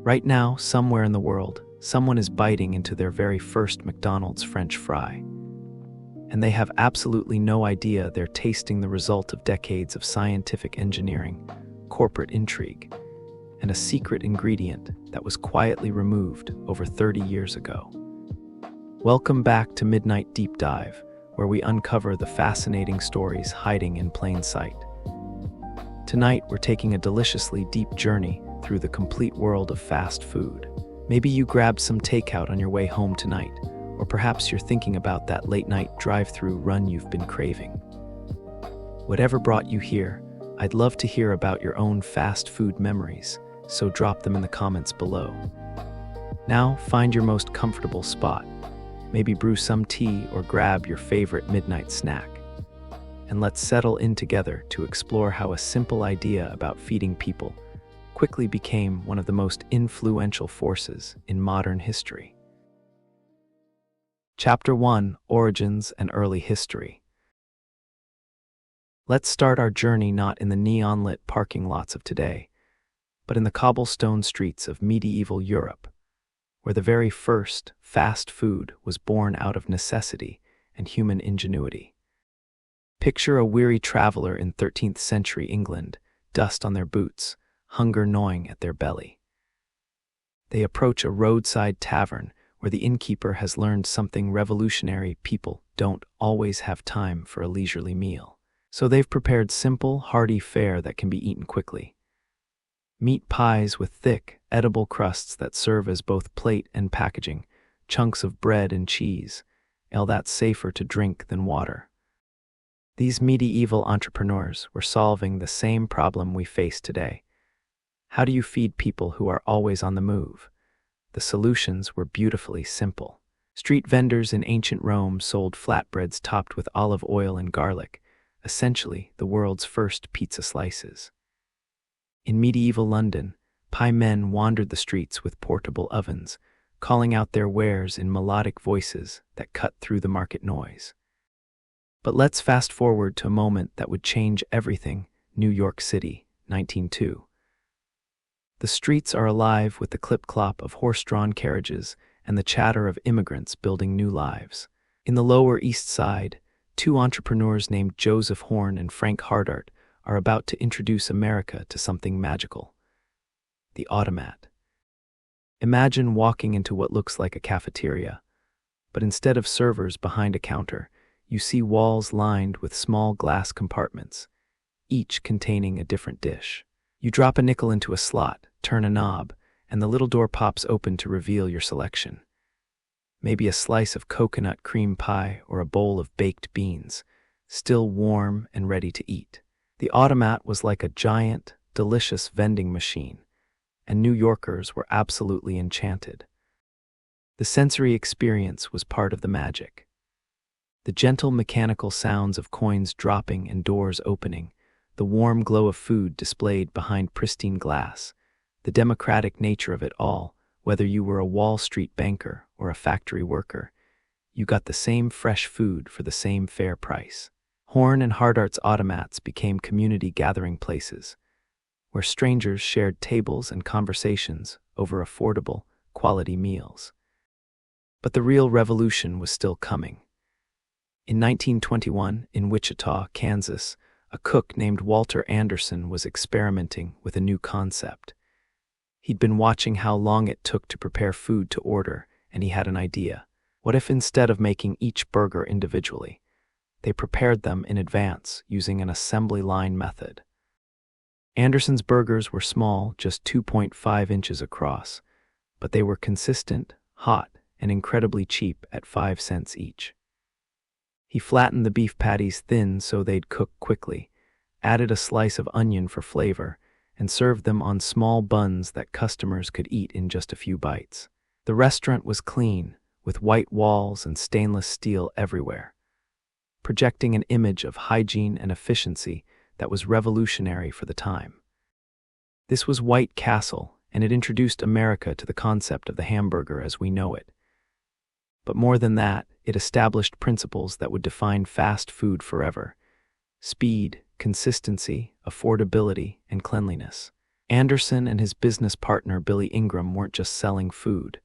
Right now, somewhere in the world, someone is biting into their very first McDonald's French fry. And they have absolutely no idea they're tasting the result of decades of scientific engineering, corporate intrigue, and a secret ingredient that was quietly removed over 30 years ago. Welcome back to Midnight Deep Dive, where we uncover the fascinating stories hiding in plain sight. Tonight, we're taking a deliciously deep journey through the complete world of fast food. Maybe you grabbed some takeout on your way home tonight, or perhaps you're thinking about that late-night drive-through run you've been craving. Whatever brought you here, I'd love to hear about your own fast food memories, so drop them in the comments below. Now, find your most comfortable spot. Maybe brew some tea or grab your favorite midnight snack. And let's settle in together to explore how a simple idea about feeding people quickly became one of the most influential forces in modern history. Chapter 1: Origins and Early History. Let's start our journey not in the neon-lit parking lots of today, but in the cobblestone streets of medieval Europe, where the very first fast food was born out of necessity and human ingenuity. Picture a weary traveler in 13th century England, dust on their boots, hunger gnawing at their belly. They approach a roadside tavern where the innkeeper has learned something revolutionary: people don't always have time for a leisurely meal. So they've prepared simple, hearty fare that can be eaten quickly. Meat pies with thick, edible crusts that serve as both plate and packaging, chunks of bread and cheese, ale that's safer to drink than water. These medieval entrepreneurs were solving the same problem we face today. How do you feed people who are always on the move? The solutions were beautifully simple. Street vendors in ancient Rome sold flatbreads topped with olive oil and garlic, essentially the world's first pizza slices. In medieval London, pie men wandered the streets with portable ovens, calling out their wares in melodic voices that cut through the market noise. But let's fast forward to a moment that would change everything: New York City, 1902. The streets are alive with the clip-clop of horse-drawn carriages and the chatter of immigrants building new lives. In the Lower East Side, two entrepreneurs named Joseph Horn and Frank Hardart are about to introduce America to something magical: the automat. Imagine walking into what looks like a cafeteria, but instead of servers behind a counter, you see walls lined with small glass compartments, each containing a different dish. You drop a nickel into a slot, turn a knob, and the little door pops open to reveal your selection. Maybe a slice of coconut cream pie or a bowl of baked beans, still warm and ready to eat. The automat was like a giant, delicious vending machine, and New Yorkers were absolutely enchanted. The sensory experience was part of the magic. The gentle mechanical sounds of coins dropping and doors opening, the warm glow of food displayed behind pristine glass, the democratic nature of it all. Whether you were a Wall Street banker or a factory worker, you got the same fresh food for the same fair price. Horn and Hardart's automats became community gathering places, where strangers shared tables and conversations over affordable, quality meals. But the real revolution was still coming. In 1921, in Wichita, Kansas, a cook named Walter Anderson was experimenting with a new concept. He'd been watching how long it took to prepare food to order, and he had an idea. What if instead of making each burger individually, they prepared them in advance using an assembly line method? Anderson's burgers were small, just 2.5 inches across, but they were consistent, hot, and incredibly cheap at 5 cents each. He flattened the beef patties thin so they'd cook quickly, added a slice of onion for flavor, and served them on small buns that customers could eat in just a few bites. The restaurant was clean, with white walls and stainless steel everywhere, projecting an image of hygiene and efficiency that was revolutionary for the time. This was White Castle, and it introduced America to the concept of the hamburger as we know it. But more than that, it established principles that would define fast food forever: speed, consistency, affordability, and cleanliness. Anderson and his business partner Billy Ingram weren't just selling food.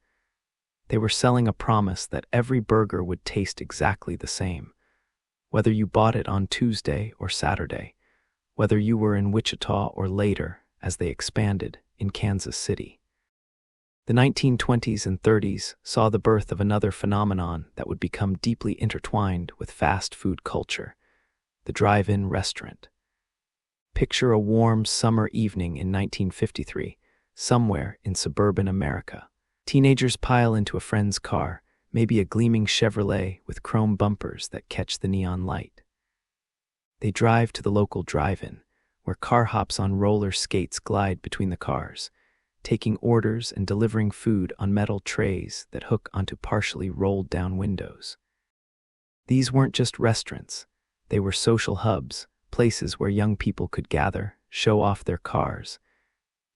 They were selling a promise that every burger would taste exactly the same, whether you bought it on Tuesday or Saturday, whether you were in Wichita or later, as they expanded, in Kansas City. The 1920s and 30s saw the birth of another phenomenon that would become deeply intertwined with fast food culture: the drive-in restaurant. Picture a warm summer evening in 1953, somewhere in suburban America. Teenagers pile into a friend's car, maybe a gleaming Chevrolet with chrome bumpers that catch the neon light. They drive to the local drive-in, where car hops on roller skates glide between the cars, taking orders and delivering food on metal trays that hook onto partially rolled down windows. These weren't just restaurants, they were social hubs, places where young people could gather, show off their cars,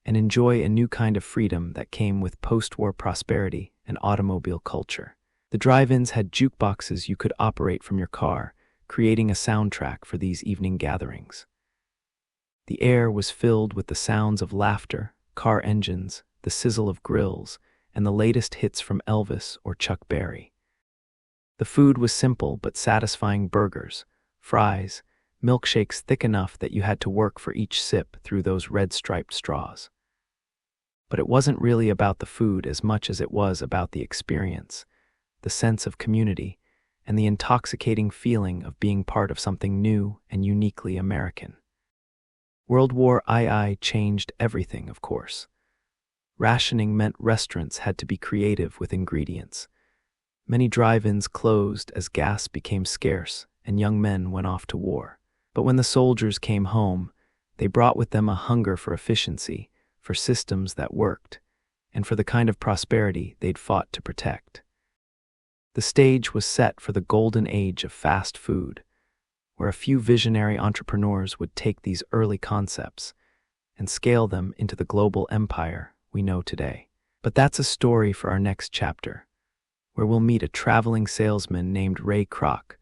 and enjoy a new kind of freedom that came with post-war prosperity and automobile culture. The drive-ins had jukeboxes you could operate from your car, creating a soundtrack for these evening gatherings. The air was filled with the sounds of laughter, car engines, the sizzle of grills, and the latest hits from Elvis or Chuck Berry. The food was simple but satisfying: burgers, fries, milkshakes thick enough that you had to work for each sip through those red-striped straws. But it wasn't really about the food as much as it was about the experience, the sense of community, and the intoxicating feeling of being part of something new and uniquely American. World War II changed everything, of course. Rationing meant restaurants had to be creative with ingredients. Many drive-ins closed as gas became scarce and young men went off to war. But when the soldiers came home, they brought with them a hunger for efficiency, for systems that worked, and for the kind of prosperity they'd fought to protect. The stage was set for the golden age of fast food, where a few visionary entrepreneurs would take these early concepts and scale them into the global empire we know today. But that's a story for our next chapter, where we'll meet a traveling salesman named Ray Kroc,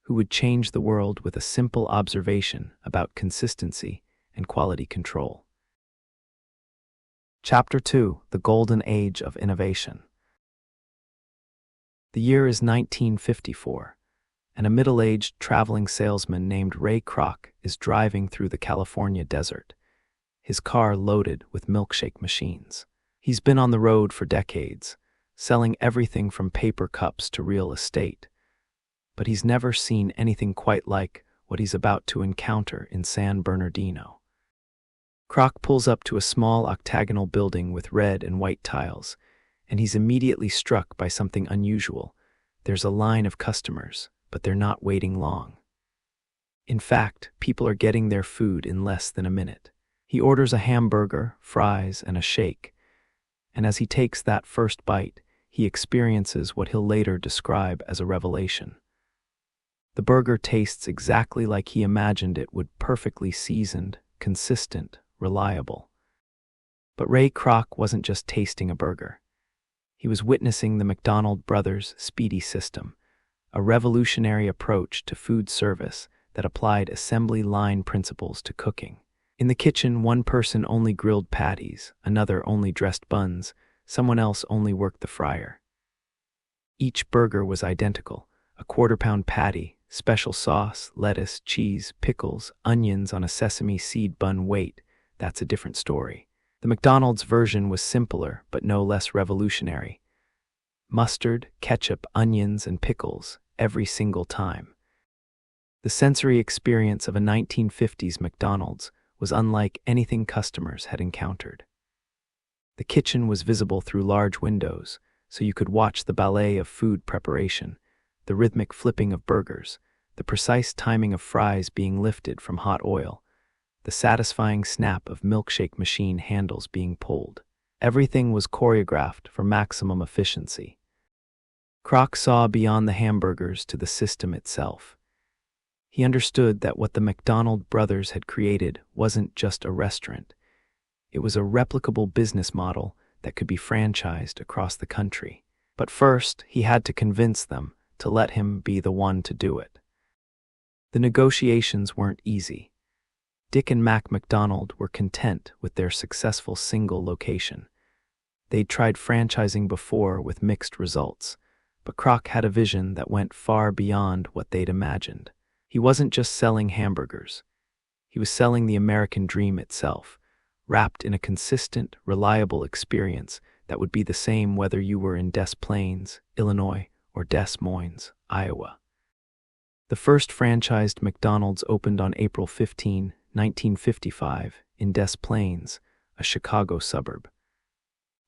who would change the world with a simple observation about consistency and quality control. Chapter 2: The Golden Age of Innovation. The year is 1954, and a middle-aged traveling salesman named Ray Kroc is driving through the California desert, his car loaded with milkshake machines. He's been on the road for decades, selling everything from paper cups to real estate, but he's never seen anything quite like what he's about to encounter in San Bernardino. Kroc pulls up to a small octagonal building with red and white tiles, and he's immediately struck by something unusual. There's a line of customers, but they're not waiting long. In fact, people are getting their food in less than a minute. He orders a hamburger, fries, and a shake, and as he takes that first bite, he experiences what he'll later describe as a revelation. The burger tastes exactly like he imagined it would: perfectly seasoned, consistent, reliable. But Ray Kroc wasn't just tasting a burger. He was witnessing the McDonald brothers' Speedy system, a revolutionary approach to food service that applied assembly line principles to cooking. In the kitchen, one person only grilled patties, another only dressed buns, someone else only worked the fryer. Each burger was identical: a quarter-pound patty, special sauce, lettuce, cheese, pickles, onions on a sesame seed bun. Wait, that's a different story. The McDonald's version was simpler, but no less revolutionary. Mustard, ketchup, onions, and pickles, every single time. The sensory experience of a 1950s McDonald's was unlike anything customers had encountered. The kitchen was visible through large windows, so you could watch the ballet of food preparation, the rhythmic flipping of burgers, the precise timing of fries being lifted from hot oil, the satisfying snap of milkshake machine handles being pulled. Everything was choreographed for maximum efficiency. Kroc saw beyond the hamburgers to the system itself. He understood that what the McDonald brothers had created wasn't just a restaurant. It was a replicable business model that could be franchised across the country. But first, he had to convince them to let him be the one to do it. The negotiations weren't easy. Dick and Mac McDonald were content with their successful single location. They'd tried franchising before with mixed results, but Kroc had a vision that went far beyond what they'd imagined. He wasn't just selling hamburgers. He was selling the American dream itself, wrapped in a consistent, reliable experience that would be the same whether you were in Des Plaines, Illinois, or Des Moines, Iowa. The first franchised McDonald's opened on April 15, 1955, in Des Plaines, a Chicago suburb.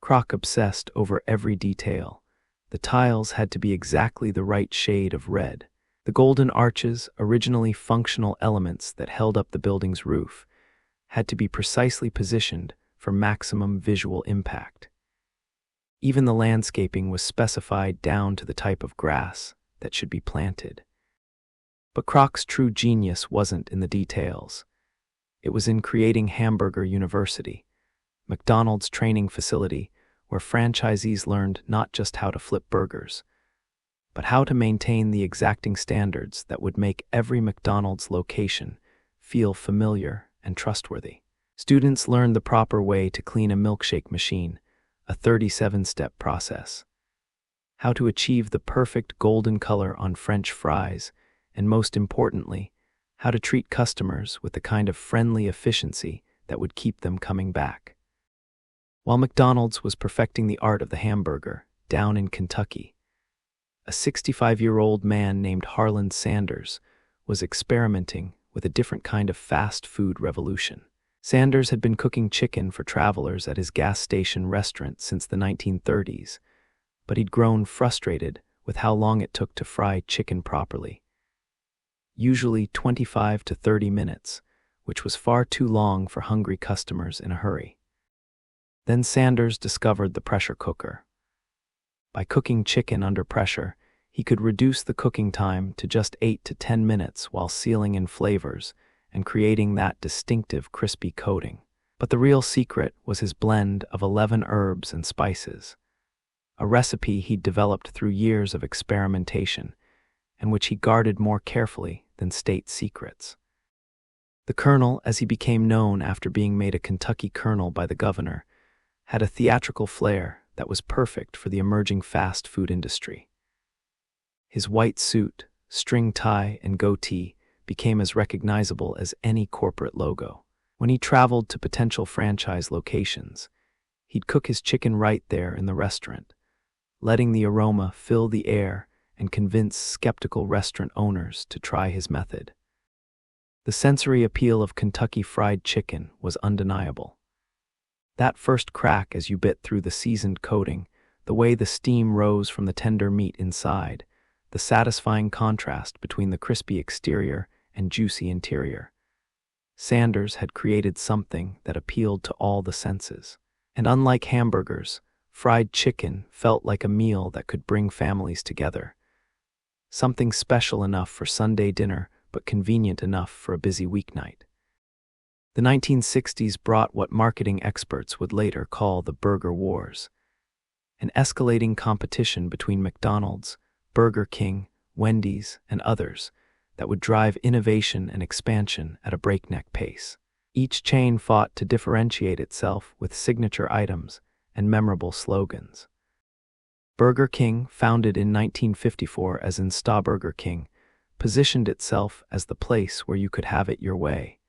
Kroc obsessed over every detail. The tiles had to be exactly the right shade of red. The golden arches, originally functional elements that held up the building's roof, had to be precisely positioned for maximum visual impact. Even the landscaping was specified down to the type of grass that should be planted. But Kroc's true genius wasn't in the details. It was in creating Hamburger University, McDonald's training facility where franchisees learned not just how to flip burgers, but how to maintain the exacting standards that would make every McDonald's location feel familiar and trustworthy. Students learned the proper way to clean a milkshake machine, a 37-step process, how to achieve the perfect golden color on French fries, and most importantly, how to treat customers with the kind of friendly efficiency that would keep them coming back. While McDonald's was perfecting the art of the hamburger, down in Kentucky, a 65-year-old man named Harlan Sanders was experimenting with a different kind of fast food revolution. Sanders had been cooking chicken for travelers at his gas station restaurant since the 1930s, but he'd grown frustrated with how long it took to fry chicken properly. Usually 25 to 30 minutes, which was far too long for hungry customers in a hurry. Then Sanders discovered the pressure cooker. By cooking chicken under pressure, he could reduce the cooking time to just 8 to 10 minutes while sealing in flavors and creating that distinctive crispy coating. But the real secret was his blend of 11 herbs and spices, a recipe he'd developed through years of experimentation and which he guarded more carefully than state secrets. The Colonel, as he became known after being made a Kentucky colonel by the governor, had a theatrical flair that was perfect for the emerging fast food industry. His white suit, string tie, and goatee became as recognizable as any corporate logo. When he traveled to potential franchise locations, he'd cook his chicken right there in the restaurant, letting the aroma fill the air and convince skeptical restaurant owners to try his method. The sensory appeal of Kentucky Fried Chicken was undeniable. That first crack as you bit through the seasoned coating, the way the steam rose from the tender meat inside, the satisfying contrast between the crispy exterior and juicy interior. Sanders had created something that appealed to all the senses. And unlike hamburgers, fried chicken felt like a meal that could bring families together. Something special enough for Sunday dinner, but convenient enough for a busy weeknight. The 1960s brought what marketing experts would later call the Burger Wars, an escalating competition between McDonald's, Burger King, Wendy's, and others that would drive innovation and expansion at a breakneck pace. Each chain fought to differentiate itself with signature items and memorable slogans. Burger King, founded in 1954 as Insta Burger King, positioned itself as the place where you could have it your way,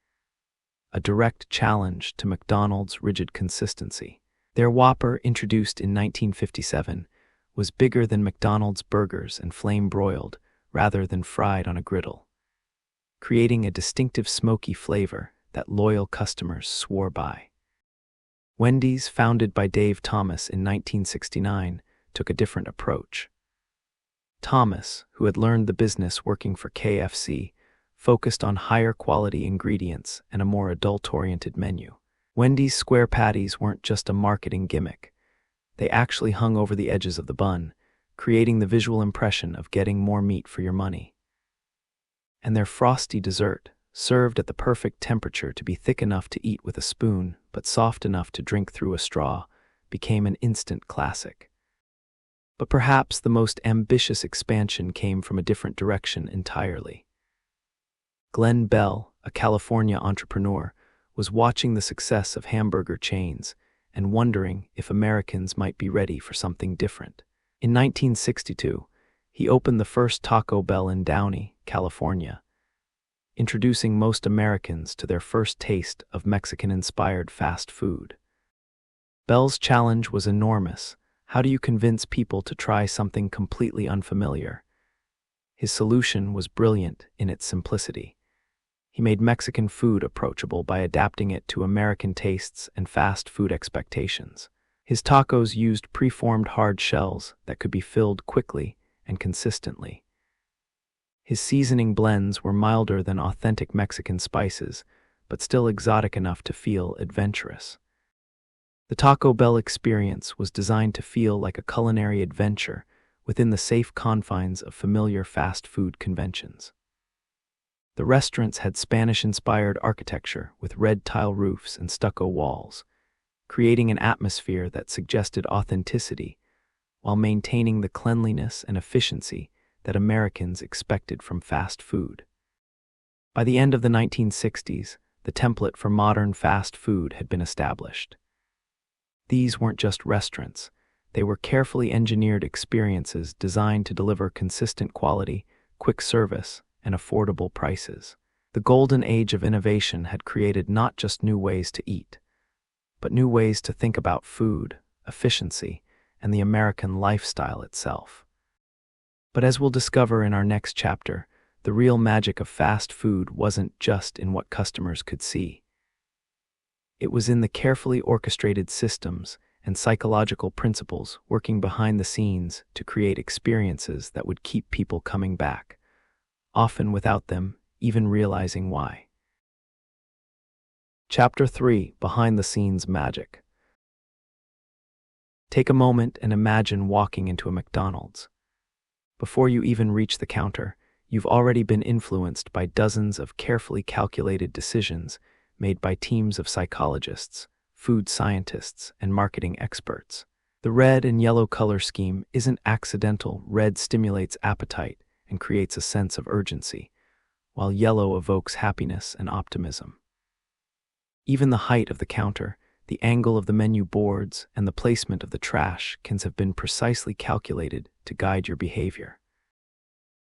a direct challenge to McDonald's rigid consistency. Their Whopper, introduced in 1957, was bigger than McDonald's burgers and flame-broiled rather than fried on a griddle, creating a distinctive smoky flavor that loyal customers swore by. Wendy's, founded by Dave Thomas in 1969, took a different approach. Thomas, who had learned the business working for KFC, focused on higher quality ingredients and a more adult-oriented menu. Wendy's square patties weren't just a marketing gimmick. They actually hung over the edges of the bun, creating the visual impression of getting more meat for your money. And their frosty dessert, served at the perfect temperature to be thick enough to eat with a spoon but soft enough to drink through a straw, became an instant classic. But perhaps the most ambitious expansion came from a different direction entirely. Glenn Bell, a California entrepreneur, was watching the success of hamburger chains and wondering if Americans might be ready for something different. In 1962, he opened the first Taco Bell in Downey, California, introducing most Americans to their first taste of Mexican-inspired fast food. Bell's challenge was enormous. How do you convince people to try something completely unfamiliar? His solution was brilliant in its simplicity. He made Mexican food approachable by adapting it to American tastes and fast food expectations. His tacos used preformed hard shells that could be filled quickly and consistently. His seasoning blends were milder than authentic Mexican spices, but still exotic enough to feel adventurous. The Taco Bell experience was designed to feel like a culinary adventure within the safe confines of familiar fast food conventions. The restaurants had Spanish-inspired architecture with red tile roofs and stucco walls, creating an atmosphere that suggested authenticity while maintaining the cleanliness and efficiency that Americans expected from fast food. By the end of the 1960s, the template for modern fast food had been established. These weren't just restaurants. They were carefully engineered experiences designed to deliver consistent quality, quick service, and affordable prices. The golden age of innovation had created not just new ways to eat, but new ways to think about food, efficiency, and the American lifestyle itself. But as we'll discover in our next chapter, the real magic of fast food wasn't just in what customers could see. It was in the carefully orchestrated systems and psychological principles working behind the scenes to create experiences that would keep people coming back, often without them even realizing why. Chapter 3: Behind the Scenes Magic. Take a moment and imagine walking into a McDonald's. Before you even reach the counter, you've already been influenced by dozens of carefully calculated decisions made by teams of psychologists, food scientists, and marketing experts. The red and yellow color scheme isn't accidental. Red stimulates appetite and creates a sense of urgency, while yellow evokes happiness and optimism. Even the height of the counter, the angle of the menu boards, and the placement of the trash cans have been precisely calculated to guide your behavior.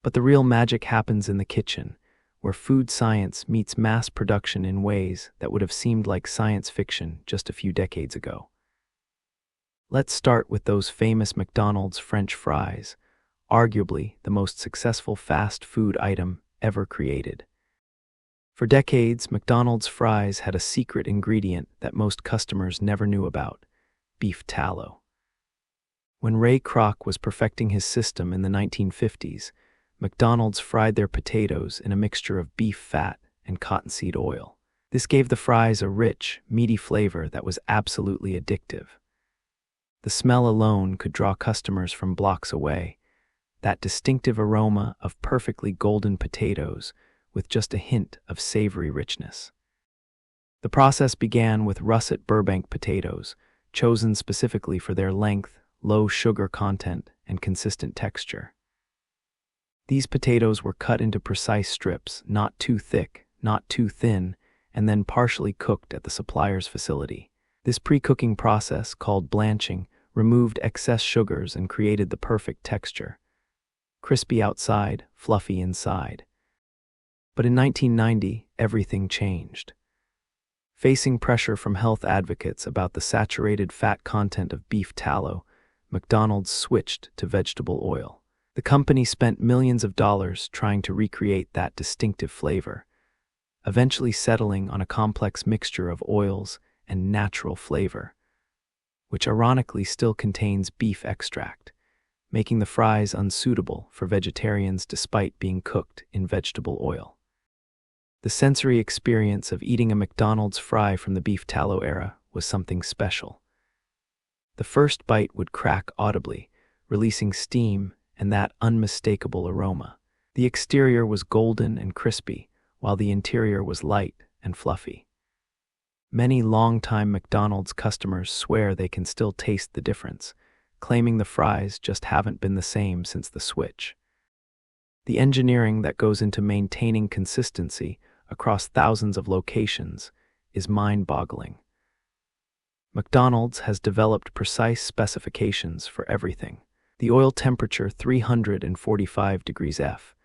But the real magic happens in the kitchen, where food science meets mass production in ways that would have seemed like science fiction just a few decades ago. Let's start with those famous McDonald's French fries, arguably the most successful fast food item ever created. For decades, McDonald's fries had a secret ingredient that most customers never knew about: beef tallow. When Ray Kroc was perfecting his system in the 1950s, McDonald's fried their potatoes in a mixture of beef fat and cottonseed oil. This gave the fries a rich, meaty flavor that was absolutely addictive. The smell alone could draw customers from blocks away, that distinctive aroma of perfectly golden potatoes with just a hint of savory richness. The process began with russet Burbank potatoes, chosen specifically for their length, low sugar content, and consistent texture. These potatoes were cut into precise strips, not too thick, not too thin, and then partially cooked at the supplier's facility. This pre-cooking process, called blanching, removed excess sugars and created the perfect texture: crispy outside, fluffy inside. But in 1990, everything changed. Facing pressure from health advocates about the saturated fat content of beef tallow, McDonald's switched to vegetable oil. The company spent millions of dollars trying to recreate that distinctive flavor, eventually settling on a complex mixture of oils and natural flavor, which ironically still contains beef extract, making the fries unsuitable for vegetarians despite being cooked in vegetable oil. The sensory experience of eating a McDonald's fry from the beef tallow era was something special. The first bite would crack audibly, releasing steam and that unmistakable aroma. The exterior was golden and crispy, while the interior was light and fluffy. Many longtime McDonald's customers swear they can still taste the difference, claiming the fries just haven't been the same since the switch. The engineering that goes into maintaining consistency across thousands of locations is mind-boggling. McDonald's has developed precise specifications for everything. The oil temperature 345 degrees F,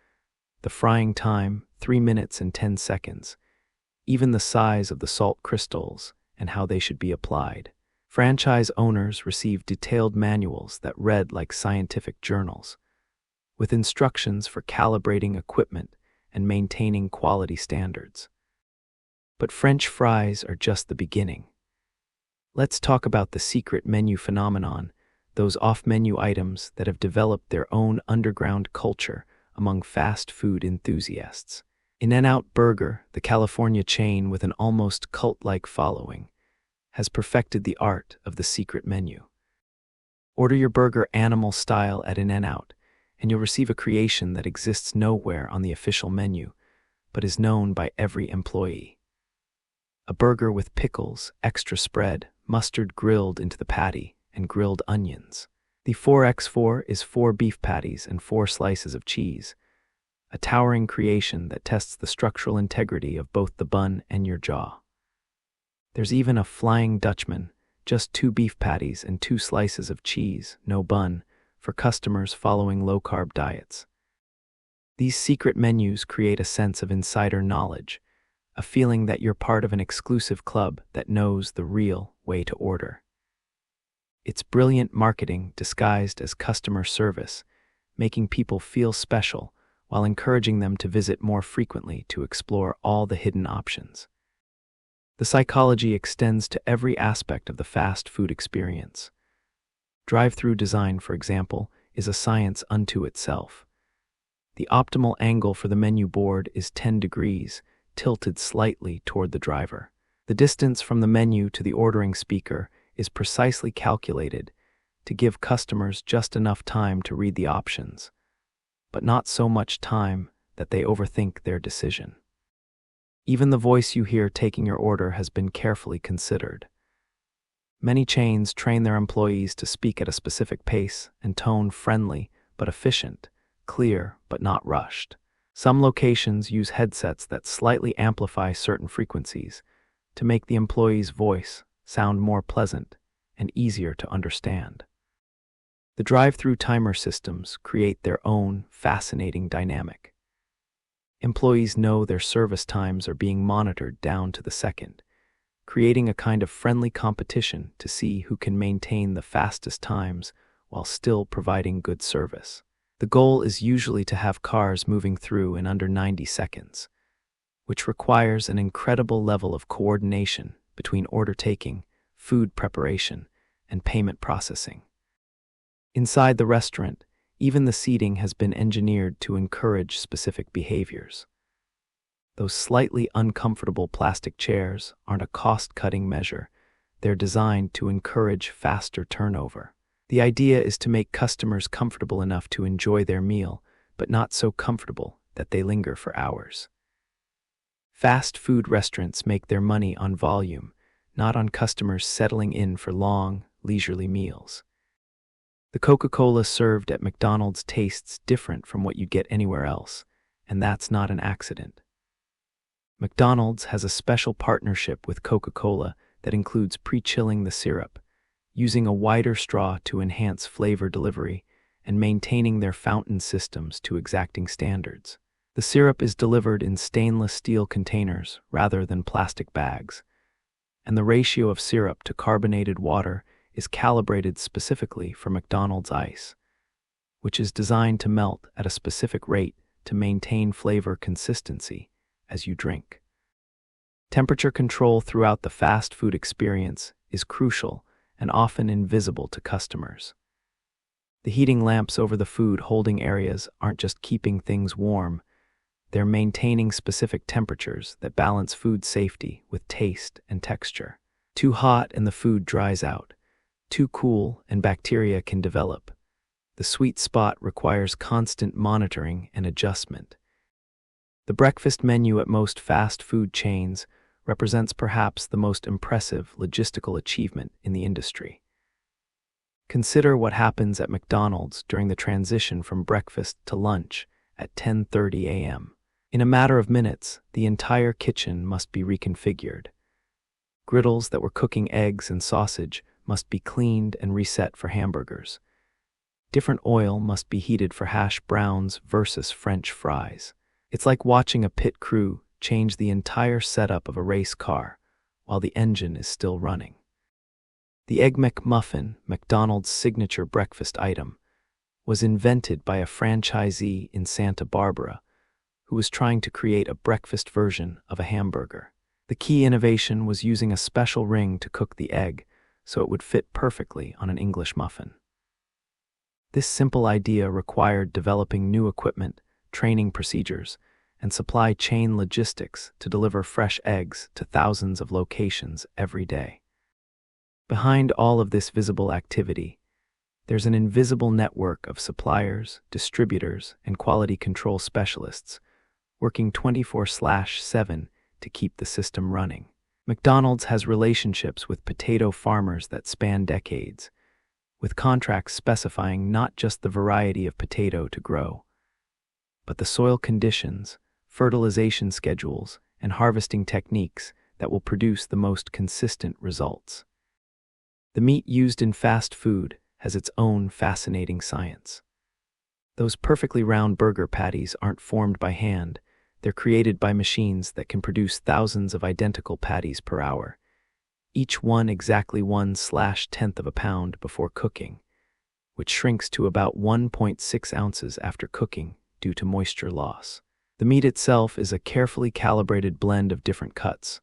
the frying time 3 minutes and 10 seconds, even the size of the salt crystals and how they should be applied. Franchise owners receive detailed manuals that read like scientific journals, with instructions for calibrating equipment and maintaining quality standards. But French fries are just the beginning. Let's talk about the secret menu phenomenon, those off-menu items that have developed their own underground culture among fast food enthusiasts. In-N-Out Burger, the California chain with an almost cult-like following, has perfected the art of the secret menu. Order your burger animal style at In-N-Out, and you'll receive a creation that exists nowhere on the official menu, but is known by every employee. A burger with pickles, extra spread, mustard grilled into the patty, and grilled onions. The 4x4 is 4 beef patties and 4 slices of cheese, a towering creation that tests the structural integrity of both the bun and your jaw. There's even a Flying Dutchman, just 2 beef patties and 2 slices of cheese, no bun, for customers following low-carb diets. These secret menus create a sense of insider knowledge, a feeling that you're part of an exclusive club that knows the real way to order. It's brilliant marketing disguised as customer service, making people feel special while encouraging them to visit more frequently to explore all the hidden options. The psychology extends to every aspect of the fast food experience. Drive-through design, for example, is a science unto itself. The optimal angle for the menu board is 10 degrees, tilted slightly toward the driver. The distance from the menu to the ordering speaker is precisely calculated to give customers just enough time to read the options, but not so much time that they overthink their decision. Even the voice you hear taking your order has been carefully considered. Many chains train their employees to speak at a specific pace and tone, friendly but efficient, clear but not rushed. Some locations use headsets that slightly amplify certain frequencies to make the employee's voice sound more pleasant and easier to understand. The drive-through timer systems create their own fascinating dynamic. Employees know their service times are being monitored down to the second, creating a kind of friendly competition to see who can maintain the fastest times while still providing good service. The goal is usually to have cars moving through in under 90 seconds, which requires an incredible level of coordination between order taking, food preparation, and payment processing. Inside the restaurant, even the seating has been engineered to encourage specific behaviors. Those slightly uncomfortable plastic chairs aren't a cost-cutting measure. They're designed to encourage faster turnover. The idea is to make customers comfortable enough to enjoy their meal, but not so comfortable that they linger for hours. Fast food restaurants make their money on volume, not on customers settling in for long, leisurely meals. The Coca-Cola served at McDonald's tastes different from what you get anywhere else, and that's not an accident. McDonald's has a special partnership with Coca-Cola that includes pre-chilling the syrup, using a wider straw to enhance flavor delivery, and maintaining their fountain systems to exacting standards. The syrup is delivered in stainless steel containers rather than plastic bags, and the ratio of syrup to carbonated water is calibrated specifically for McDonald's ice, which is designed to melt at a specific rate to maintain flavor consistency as you drink. Temperature control throughout the fast food experience is crucial and often invisible to customers. The heating lamps over the food holding areas aren't just keeping things warm, they're maintaining specific temperatures that balance food safety with taste and texture. Too hot and the food dries out. Too cool and bacteria can develop. The sweet spot requires constant monitoring and adjustment. The breakfast menu at most fast food chains represents perhaps the most impressive logistical achievement in the industry. Consider what happens at McDonald's during the transition from breakfast to lunch at 10:30 a.m. In a matter of minutes, the entire kitchen must be reconfigured. Griddles that were cooking eggs and sausage must be cleaned and reset for hamburgers. Different oil must be heated for hash browns versus French fries. It's like watching a pit crew change the entire setup of a race car while the engine is still running. The Egg McMuffin, McDonald's signature breakfast item, was invented by a franchisee in Santa Barbara who was trying to create a breakfast version of a hamburger. The key innovation was using a special ring to cook the egg so it would fit perfectly on an English muffin. This simple idea required developing new equipment, training procedures, and supply chain logistics to deliver fresh eggs to thousands of locations every day. Behind all of this visible activity, there's an invisible network of suppliers, distributors, and quality control specialists working 24/7 to keep the system running. McDonald's has relationships with potato farmers that span decades, with contracts specifying not just the variety of potato to grow, but the soil conditions, fertilization schedules, and harvesting techniques that will produce the most consistent results. The meat used in fast food has its own fascinating science. Those perfectly round burger patties aren't formed by hand. They're created by machines that can produce thousands of identical patties per hour, each one exactly 1/10 of a pound before cooking, which shrinks to about 1.6 ounces after cooking due to moisture loss. The meat itself is a carefully calibrated blend of different cuts,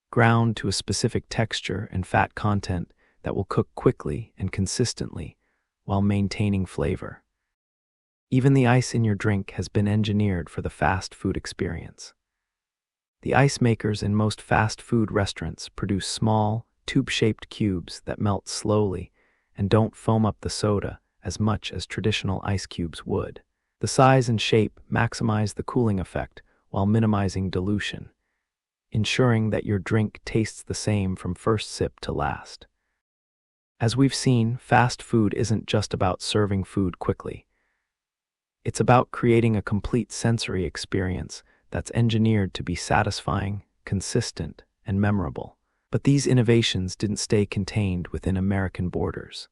ground to a specific texture and fat content that will cook quickly and consistently while maintaining flavor. Even the ice in your drink has been engineered for the fast food experience. The ice makers in most fast food restaurants produce small, tube-shaped cubes that melt slowly and don't foam up the soda as much as traditional ice cubes would. The size and shape maximize the cooling effect while minimizing dilution, ensuring that your drink tastes the same from first sip to last. As we've seen, fast food isn't just about serving food quickly. It's about creating a complete sensory experience that's engineered to be satisfying, consistent, and memorable. But these innovations didn't stay contained within American borders.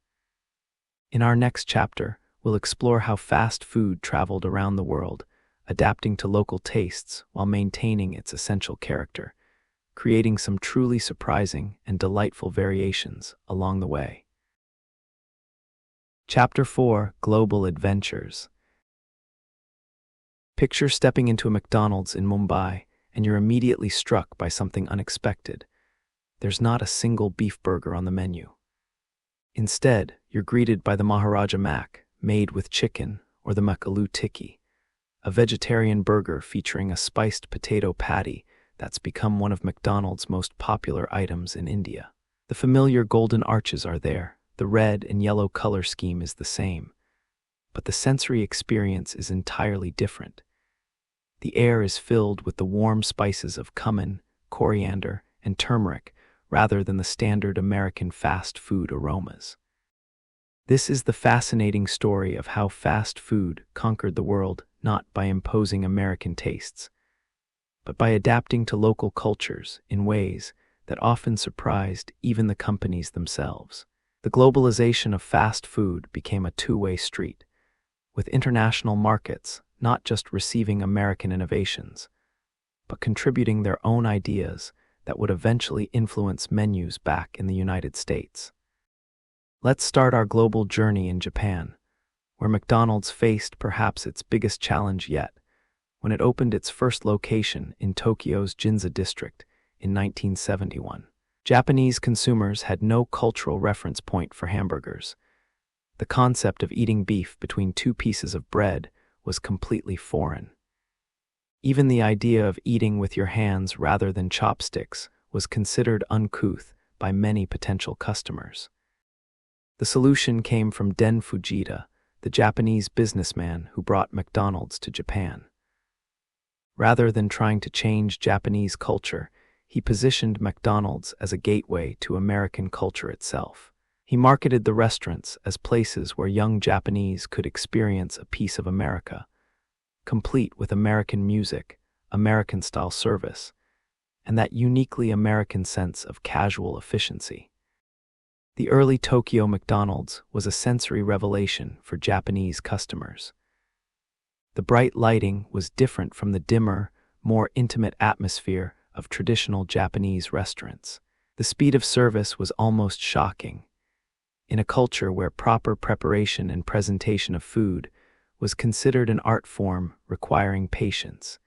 In our next chapter, we'll explore how fast food traveled around the world, adapting to local tastes while maintaining its essential character, creating some truly surprising and delightful variations along the way. Chapter 4: Global Adventures. Picture stepping into a McDonald's in Mumbai, and you're immediately struck by something unexpected. There's not a single beef burger on the menu. Instead, you're greeted by the Maharaja Mac, made with chicken, or the Makaloo Tikki, a vegetarian burger featuring a spiced potato patty that's become one of McDonald's most popular items in India. The familiar golden arches are there, the red and yellow color scheme is the same, but the sensory experience is entirely different. The air is filled with the warm spices of cumin, coriander, and turmeric rather than the standard American fast food aromas. This is the fascinating story of how fast food conquered the world not by imposing American tastes, but by adapting to local cultures in ways that often surprised even the companies themselves. The globalization of fast food became a two-way street, with international markets not just receiving American innovations, but contributing their own ideas that would eventually influence menus back in the United States. Let's start our global journey in Japan, where McDonald's faced perhaps its biggest challenge yet, when it opened its first location in Tokyo's Ginza district in 1971. Japanese consumers had no cultural reference point for hamburgers. The concept of eating beef between two pieces of bread was completely foreign. Even the idea of eating with your hands rather than chopsticks was considered uncouth by many potential customers. The solution came from Den Fujita, the Japanese businessman who brought McDonald's to Japan. Rather than trying to change Japanese culture, he positioned McDonald's as a gateway to American culture itself. He marketed the restaurants as places where young Japanese could experience a piece of America, complete with American music, American-style service, and that uniquely American sense of casual efficiency. The early Tokyo McDonald's was a sensory revelation for Japanese customers. The bright lighting was different from the dimmer, more intimate atmosphere of traditional Japanese restaurants. The speed of service was almost shocking. In a culture where proper preparation and presentation of food was considered an art form requiring patience,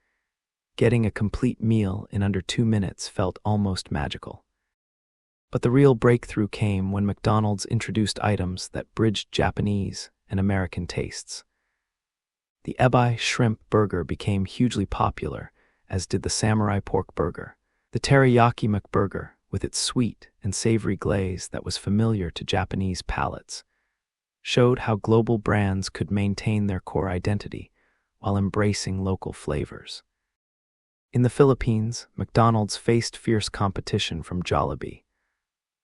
getting a complete meal in under 2 minutes felt almost magical. But the real breakthrough came when McDonald's introduced items that bridged Japanese and American tastes. The ebi shrimp burger became hugely popular, as did the samurai pork burger. The teriyaki McBurger, with its sweet and savory glaze that was familiar to Japanese palates, showed how global brands could maintain their core identity while embracing local flavors. In the Philippines, McDonald's faced fierce competition from Jollibee,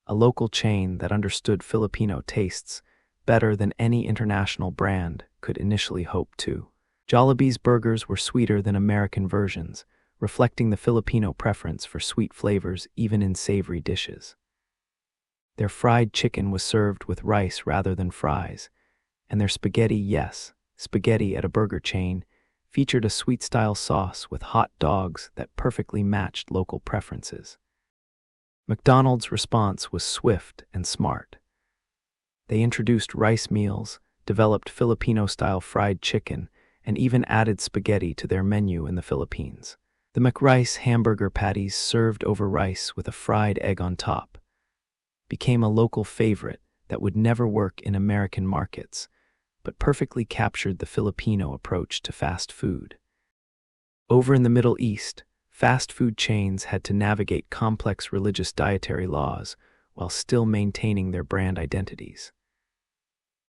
a local chain that understood Filipino tastes better than any international brand could initially hope to. Jollibee's burgers were sweeter than American versions, reflecting the Filipino preference for sweet flavors even in savory dishes. Their fried chicken was served with rice rather than fries, and their spaghetti, yes, spaghetti at a burger chain, featured a sweet-style sauce with hot dogs that perfectly matched local preferences. McDonald's response was swift and smart. They introduced rice meals, developed Filipino-style fried chicken, and even added spaghetti to their menu in the Philippines. The McRice hamburger patties served over rice with a fried egg on top became a local favorite that would never work in American markets, but perfectly captured the Filipino approach to fast food. Over in the Middle East, fast food chains had to navigate complex religious dietary laws while still maintaining their brand identities.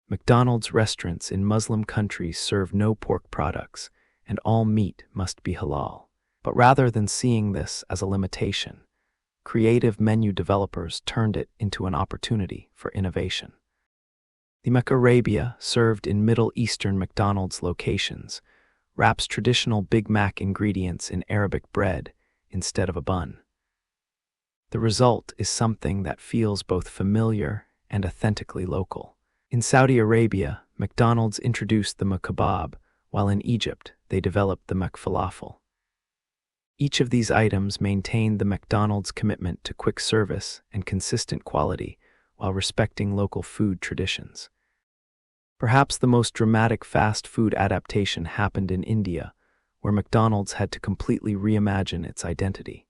McDonald's restaurants in Muslim countries serve no pork products, and all meat must be halal. But rather than seeing this as a limitation, creative menu developers turned it into an opportunity for innovation. The McArabia, served in Middle Eastern McDonald's locations, wraps traditional Big Mac ingredients in Arabic bread instead of a bun. The result is something that feels both familiar and authentically local. In Saudi Arabia, McDonald's introduced the McKebab, while in Egypt they developed the McFalafel. Each of these items maintained the McDonald's commitment to quick service and consistent quality while respecting local food traditions. Perhaps the most dramatic fast food adaptation happened in India, where McDonald's had to completely reimagine its identity.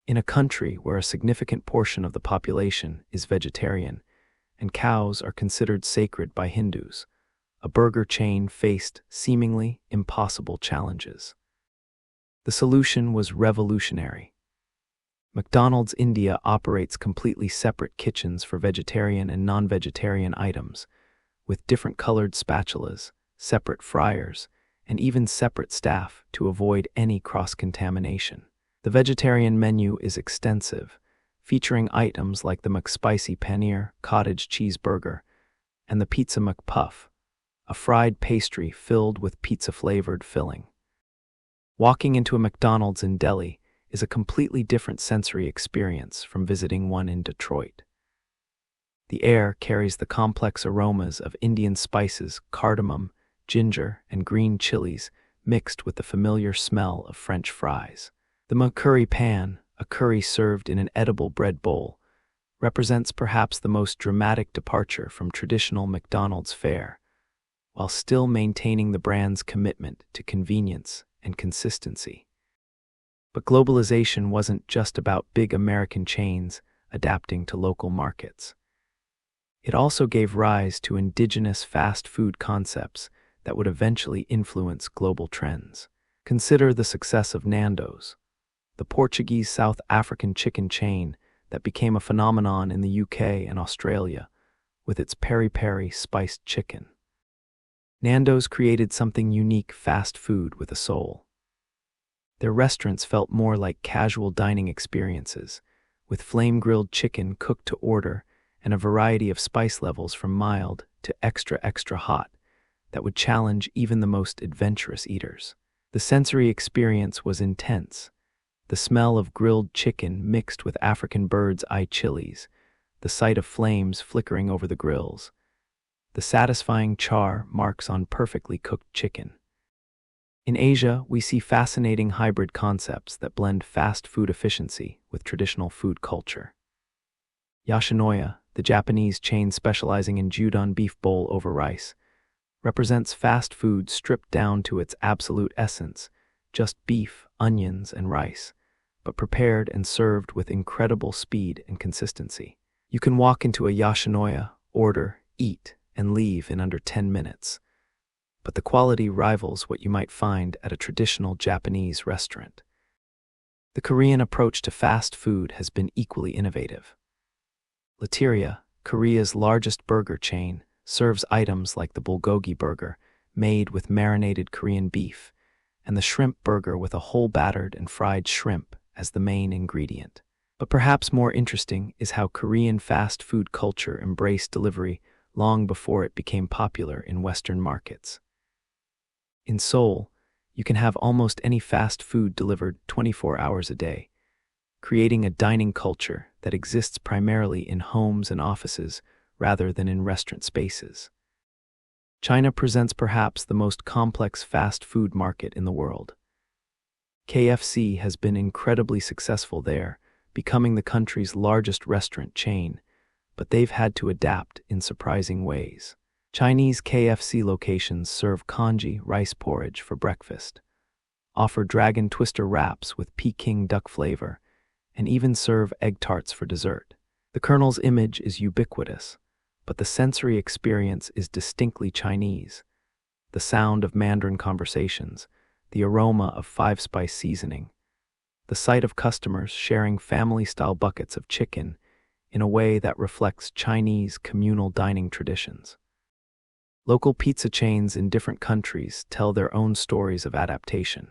In a country where a significant portion of the population is vegetarian and cows are considered sacred by Hindus, a burger chain faced seemingly impossible challenges. The solution was revolutionary. McDonald's India operates completely separate kitchens for vegetarian and non-vegetarian items, with different colored spatulas, separate fryers, and even separate staff to avoid any cross-contamination. The vegetarian menu is extensive, featuring items like the McSpicy Paneer cottage cheeseburger and the Pizza McPuff, a fried pastry filled with pizza-flavored filling. Walking into a McDonald's in Delhi is a completely different sensory experience from visiting one in Detroit. The air carries the complex aromas of Indian spices, cardamom, ginger, and green chilies mixed with the familiar smell of French fries. The McCurry pan, a curry served in an edible bread bowl, represents perhaps the most dramatic departure from traditional McDonald's fare, while still maintaining the brand's commitment to convenience and consistency. But globalization wasn't just about big American chains adapting to local markets. It also gave rise to indigenous fast food concepts that would eventually influence global trends. Consider the success of Nando's, the Portuguese South African chicken chain that became a phenomenon in the UK and Australia with its peri-peri spiced chicken. Nando's created something unique: fast food with a soul. Their restaurants felt more like casual dining experiences, with flame-grilled chicken cooked to order and a variety of spice levels from mild to extra hot that would challenge even the most adventurous eaters. The sensory experience was intense. The smell of grilled chicken mixed with African bird's eye chilies, the sight of flames flickering over the grills, the satisfying char marks on perfectly cooked chicken. In Asia, we see fascinating hybrid concepts that blend fast food efficiency with traditional food culture. Yoshinoya, the Japanese chain specializing in gyudon beef bowl over rice, represents fast food stripped down to its absolute essence, just beef, onions, and rice, but prepared and served with incredible speed and consistency. You can walk into a Yoshinoya, order, eat, and leave in under 10 minutes. But the quality rivals what you might find at a traditional Japanese restaurant. The Korean approach to fast food has been equally innovative. Latteria, Korea's largest burger chain, serves items like the bulgogi burger, made with marinated Korean beef, and the shrimp burger with a whole battered and fried shrimp as the main ingredient. But perhaps more interesting is how Korean fast food culture embraced delivery long before it became popular in Western markets. In Seoul, you can have almost any fast food delivered 24 hours a day, creating a dining culture that exists primarily in homes and offices rather than in restaurant spaces. China presents perhaps the most complex fast food market in the world. KFC has been incredibly successful there, becoming the country's largest restaurant chain, but they've had to adapt in surprising ways. Chinese KFC locations serve congee rice porridge for breakfast, offer dragon twister wraps with Peking duck flavor, and even serve egg tarts for dessert. The Colonel's image is ubiquitous, but the sensory experience is distinctly Chinese. The sound of Mandarin conversations, the aroma of five-spice seasoning, the sight of customers sharing family-style buckets of chicken in a way that reflects Chinese communal dining traditions. Local pizza chains in different countries tell their own stories of adaptation.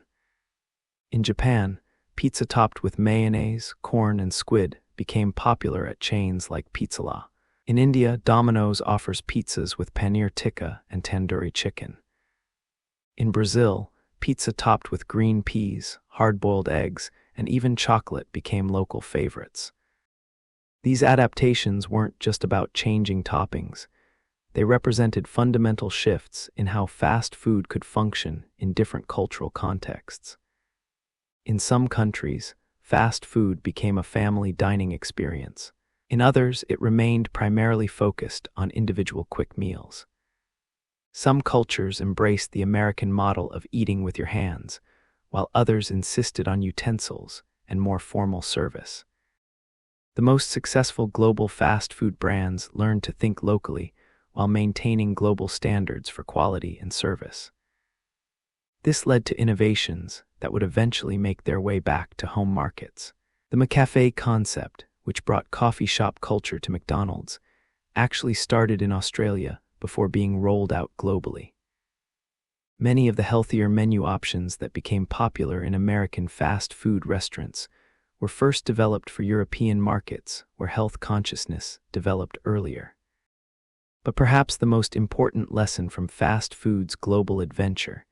In Japan, pizza topped with mayonnaise, corn, and squid became popular at chains like Pizzala. In India, Domino's offers pizzas with paneer tikka and tandoori chicken. In Brazil, pizza topped with green peas, hard-boiled eggs, and even chocolate became local favorites. These adaptations weren't just about changing toppings. They represented fundamental shifts in how fast food could function in different cultural contexts. In some countries, fast food became a family dining experience. In others, it remained primarily focused on individual quick meals. Some cultures embraced the American model of eating with your hands, while others insisted on utensils and more formal service. The most successful global fast food brands learned to think locally while maintaining global standards for quality and service. This led to innovations that would eventually make their way back to home markets. The McCafe concept, which brought coffee shop culture to McDonald's, actually started in Australia before being rolled out globally. Many of the healthier menu options that became popular in American fast food restaurants were first developed for European markets where health consciousness developed earlier. But perhaps the most important lesson from fast food's global adventure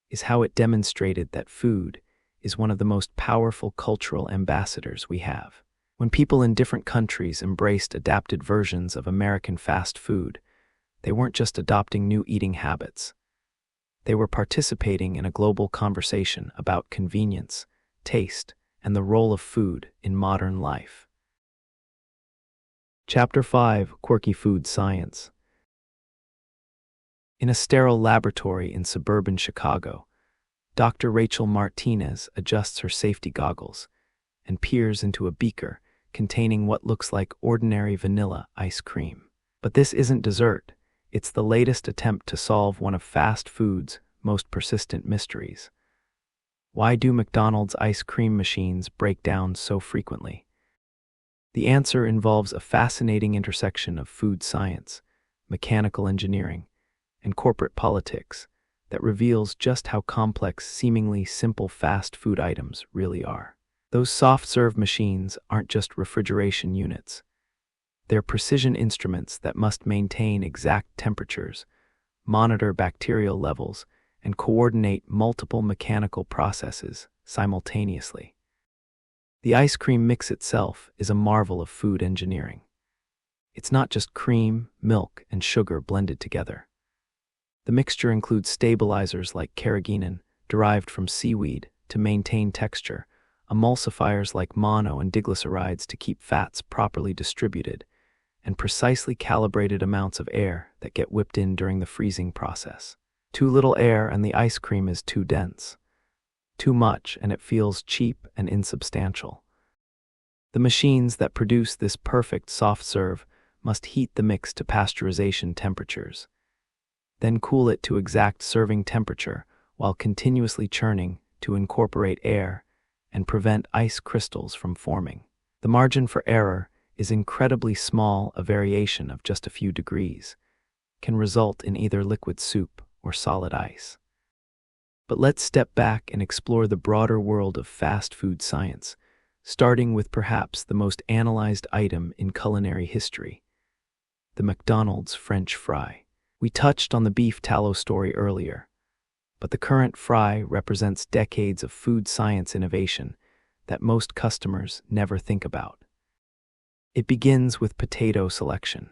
is how it demonstrated that food is one of the most powerful cultural ambassadors we have. When people in different countries embraced adapted versions of American fast food, they weren't just adopting new eating habits. They were participating in a global conversation about convenience, taste, and the role of food in modern life. Chapter 5: Quirky Food Science. In a sterile laboratory in suburban Chicago, Dr. Rachel Martinez adjusts her safety goggles and peers into a beaker containing what looks like ordinary vanilla ice cream. But this isn't dessert. It's the latest attempt to solve one of fast food's most persistent mysteries. Why do McDonald's ice cream machines break down so frequently? The answer involves a fascinating intersection of food science, mechanical engineering, and corporate politics that reveals just how complex seemingly simple fast food items really are. Those soft-serve machines aren't just refrigeration units. They're precision instruments that must maintain exact temperatures, monitor bacterial levels, and coordinate multiple mechanical processes simultaneously. The ice cream mix itself is a marvel of food engineering. It's not just cream, milk, and sugar blended together. The mixture includes stabilizers like carrageenan, derived from seaweed, to maintain texture, emulsifiers like mono and diglycerides to keep fats properly distributed, and precisely calibrated amounts of air that get whipped in during the freezing process. Too little air and the ice cream is too dense. Too much and it feels cheap and insubstantial. The machines that produce this perfect soft serve must heat the mix to pasteurization temperatures, then cool it to exact serving temperature while continuously churning to incorporate air and prevent ice crystals from forming. The margin for error is incredibly small. A variation of just a few degrees can result in either liquid soup or solid ice. But let's step back and explore the broader world of fast food science, starting with perhaps the most analyzed item in culinary history, the McDonald's French fry. We touched on the beef tallow story earlier, but the current fry represents decades of food science innovation that most customers never think about. It begins with potato selection.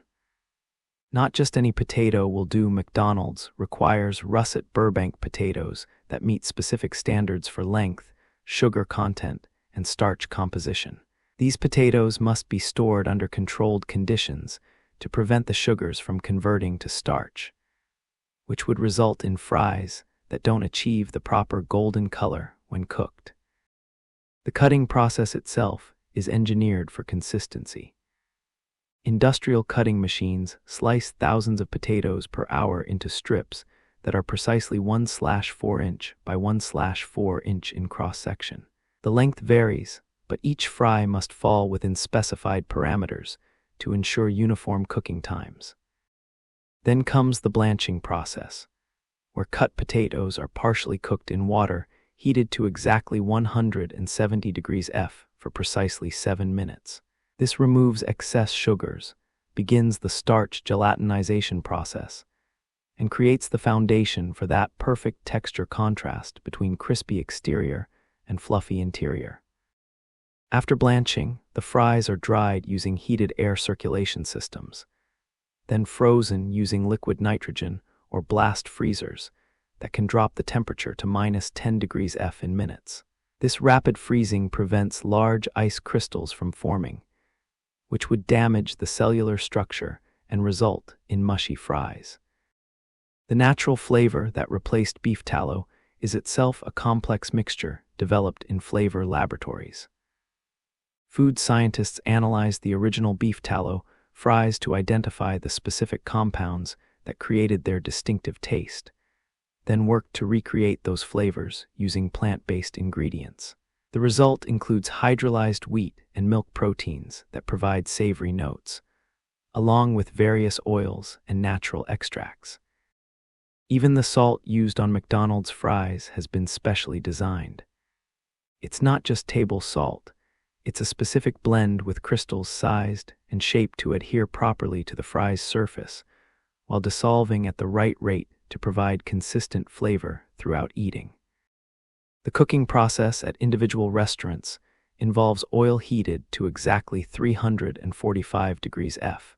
Not just any potato will do. McDonald's requires russet Burbank potatoes that meet specific standards for length, sugar content, and starch composition. These potatoes must be stored under controlled conditions to prevent the sugars from converting to starch, which would result in fries that don't achieve the proper golden color when cooked. The cutting process itself is engineered for consistency. Industrial cutting machines slice thousands of potatoes per hour into strips that are precisely 1/4 inch by 1/4 inch in cross-section. The length varies, but each fry must fall within specified parameters to ensure uniform cooking times. Then comes the blanching process, where cut potatoes are partially cooked in water heated to exactly 170 degrees F for precisely 7 minutes. This removes excess sugars, begins the starch gelatinization process, and creates the foundation for that perfect texture contrast between crispy exterior and fluffy interior. After blanching, the fries are dried using heated air circulation systems, then frozen using liquid nitrogen or blast freezers that can drop the temperature to -10 degrees F in minutes. This rapid freezing prevents large ice crystals from forming, which would damage the cellular structure and result in mushy fries. The natural flavor that replaced beef tallow is itself a complex mixture developed in flavor laboratories. Food scientists analyzed the original beef tallow fries to identify the specific compounds that created their distinctive taste, then worked to recreate those flavors using plant-based ingredients. The result includes hydrolyzed wheat and milk proteins that provide savory notes, along with various oils and natural extracts. Even the salt used on McDonald's fries has been specially designed. It's not just table salt, it's a specific blend with crystals sized and shaped to adhere properly to the fry's surface, while dissolving at the right rate to provide consistent flavor throughout eating. The cooking process at individual restaurants involves oil heated to exactly 345 degrees F,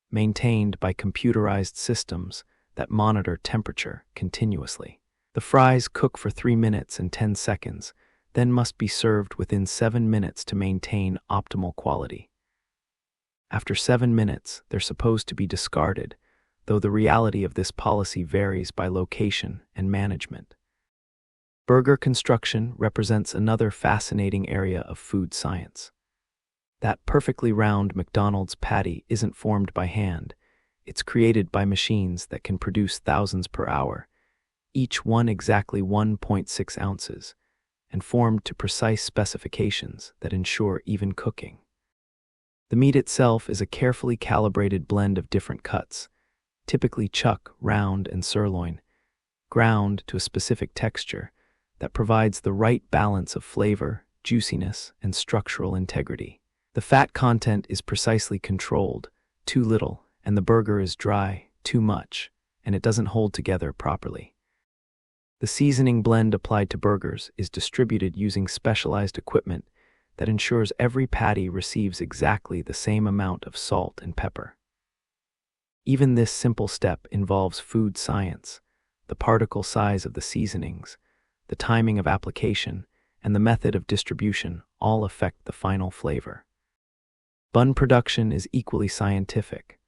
maintained by computerized systems that monitor temperature continuously. The fries cook for 3 minutes and 10 seconds, then must be served within 7 minutes to maintain optimal quality. After 7 minutes, they're supposed to be discarded, though the reality of this policy varies by location and management. Burger construction represents another fascinating area of food science. That perfectly round McDonald's patty isn't formed by hand. It's created by machines that can produce thousands per hour, each one exactly 1.6 ounces, and formed to precise specifications that ensure even cooking. The meat itself is a carefully calibrated blend of different cuts, typically chuck, round, and sirloin, ground to a specific texture that provides the right balance of flavor, juiciness, and structural integrity. The fat content is precisely controlled, too little, and the burger is dry, too much, and it doesn't hold together properly. The seasoning blend applied to burgers is distributed using specialized equipment that ensures every patty receives exactly the same amount of salt and pepper. Even this simple step involves food science. The particle size of the seasonings, the timing of application, and the method of distribution all affect the final flavor. Bun production is equally scientific.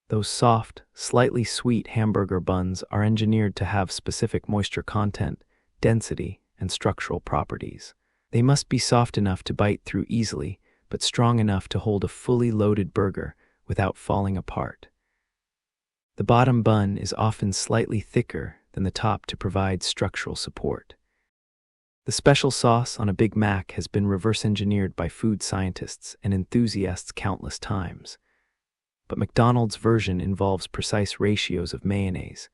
Those soft, slightly sweet hamburger buns are engineered to have specific moisture content, density, and structural properties. They must be soft enough to bite through easily, but strong enough to hold a fully loaded burger without falling apart. The bottom bun is often slightly thicker than the top to provide structural support. The special sauce on a Big Mac has been reverse-engineered by food scientists and enthusiasts countless times. But McDonald's version involves precise ratios of mayonnaise,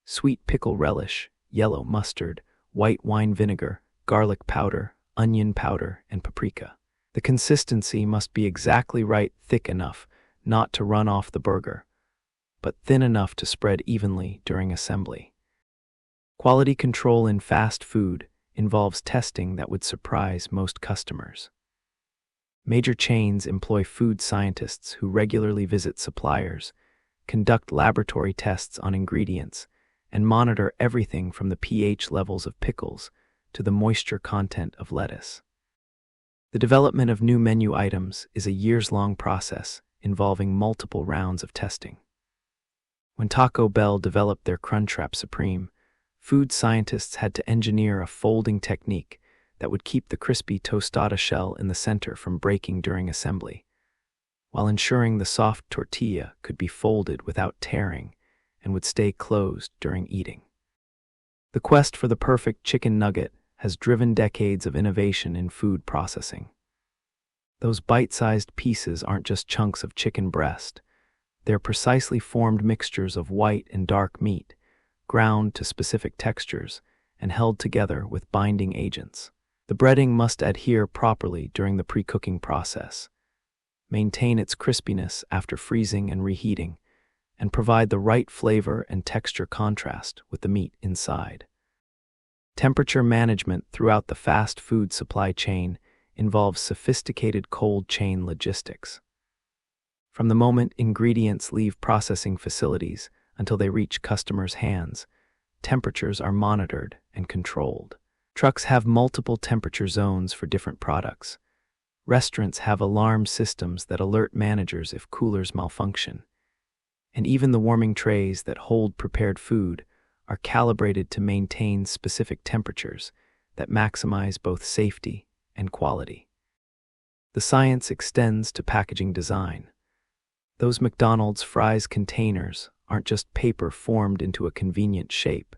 sweet pickle relish, yellow mustard, white wine vinegar, garlic powder, onion powder, and paprika. The consistency must be exactly right, thick enough not to run off the burger, but thin enough to spread evenly during assembly. Quality control in fast food involves testing that would surprise most customers. Major chains employ food scientists who regularly visit suppliers, conduct laboratory tests on ingredients, and monitor everything from the pH levels of pickles to the moisture content of lettuce. The development of new menu items is a years-long process involving multiple rounds of testing. When Taco Bell developed their Crunchwrap Supreme, food scientists had to engineer a folding technique that would keep the crispy tostada shell in the center from breaking during assembly, while ensuring the soft tortilla could be folded without tearing and would stay closed during eating. The quest for the perfect chicken nugget has driven decades of innovation in food processing. Those bite-sized pieces aren't just chunks of chicken breast. They're precisely formed mixtures of white and dark meat, ground to specific textures and held together with binding agents. The breading must adhere properly during the pre-cooking process, maintain its crispiness after freezing and reheating, and provide the right flavor and texture contrast with the meat inside. Temperature management throughout the fast food supply chain involves sophisticated cold chain logistics. From the moment ingredients leave processing facilities until they reach customers' hands, temperatures are monitored and controlled. Trucks have multiple temperature zones for different products. Restaurants have alarm systems that alert managers if coolers malfunction. And even the warming trays that hold prepared food are calibrated to maintain specific temperatures that maximize both safety and quality. The science extends to packaging design. Those McDonald's fries containers aren't just paper formed into a convenient shape.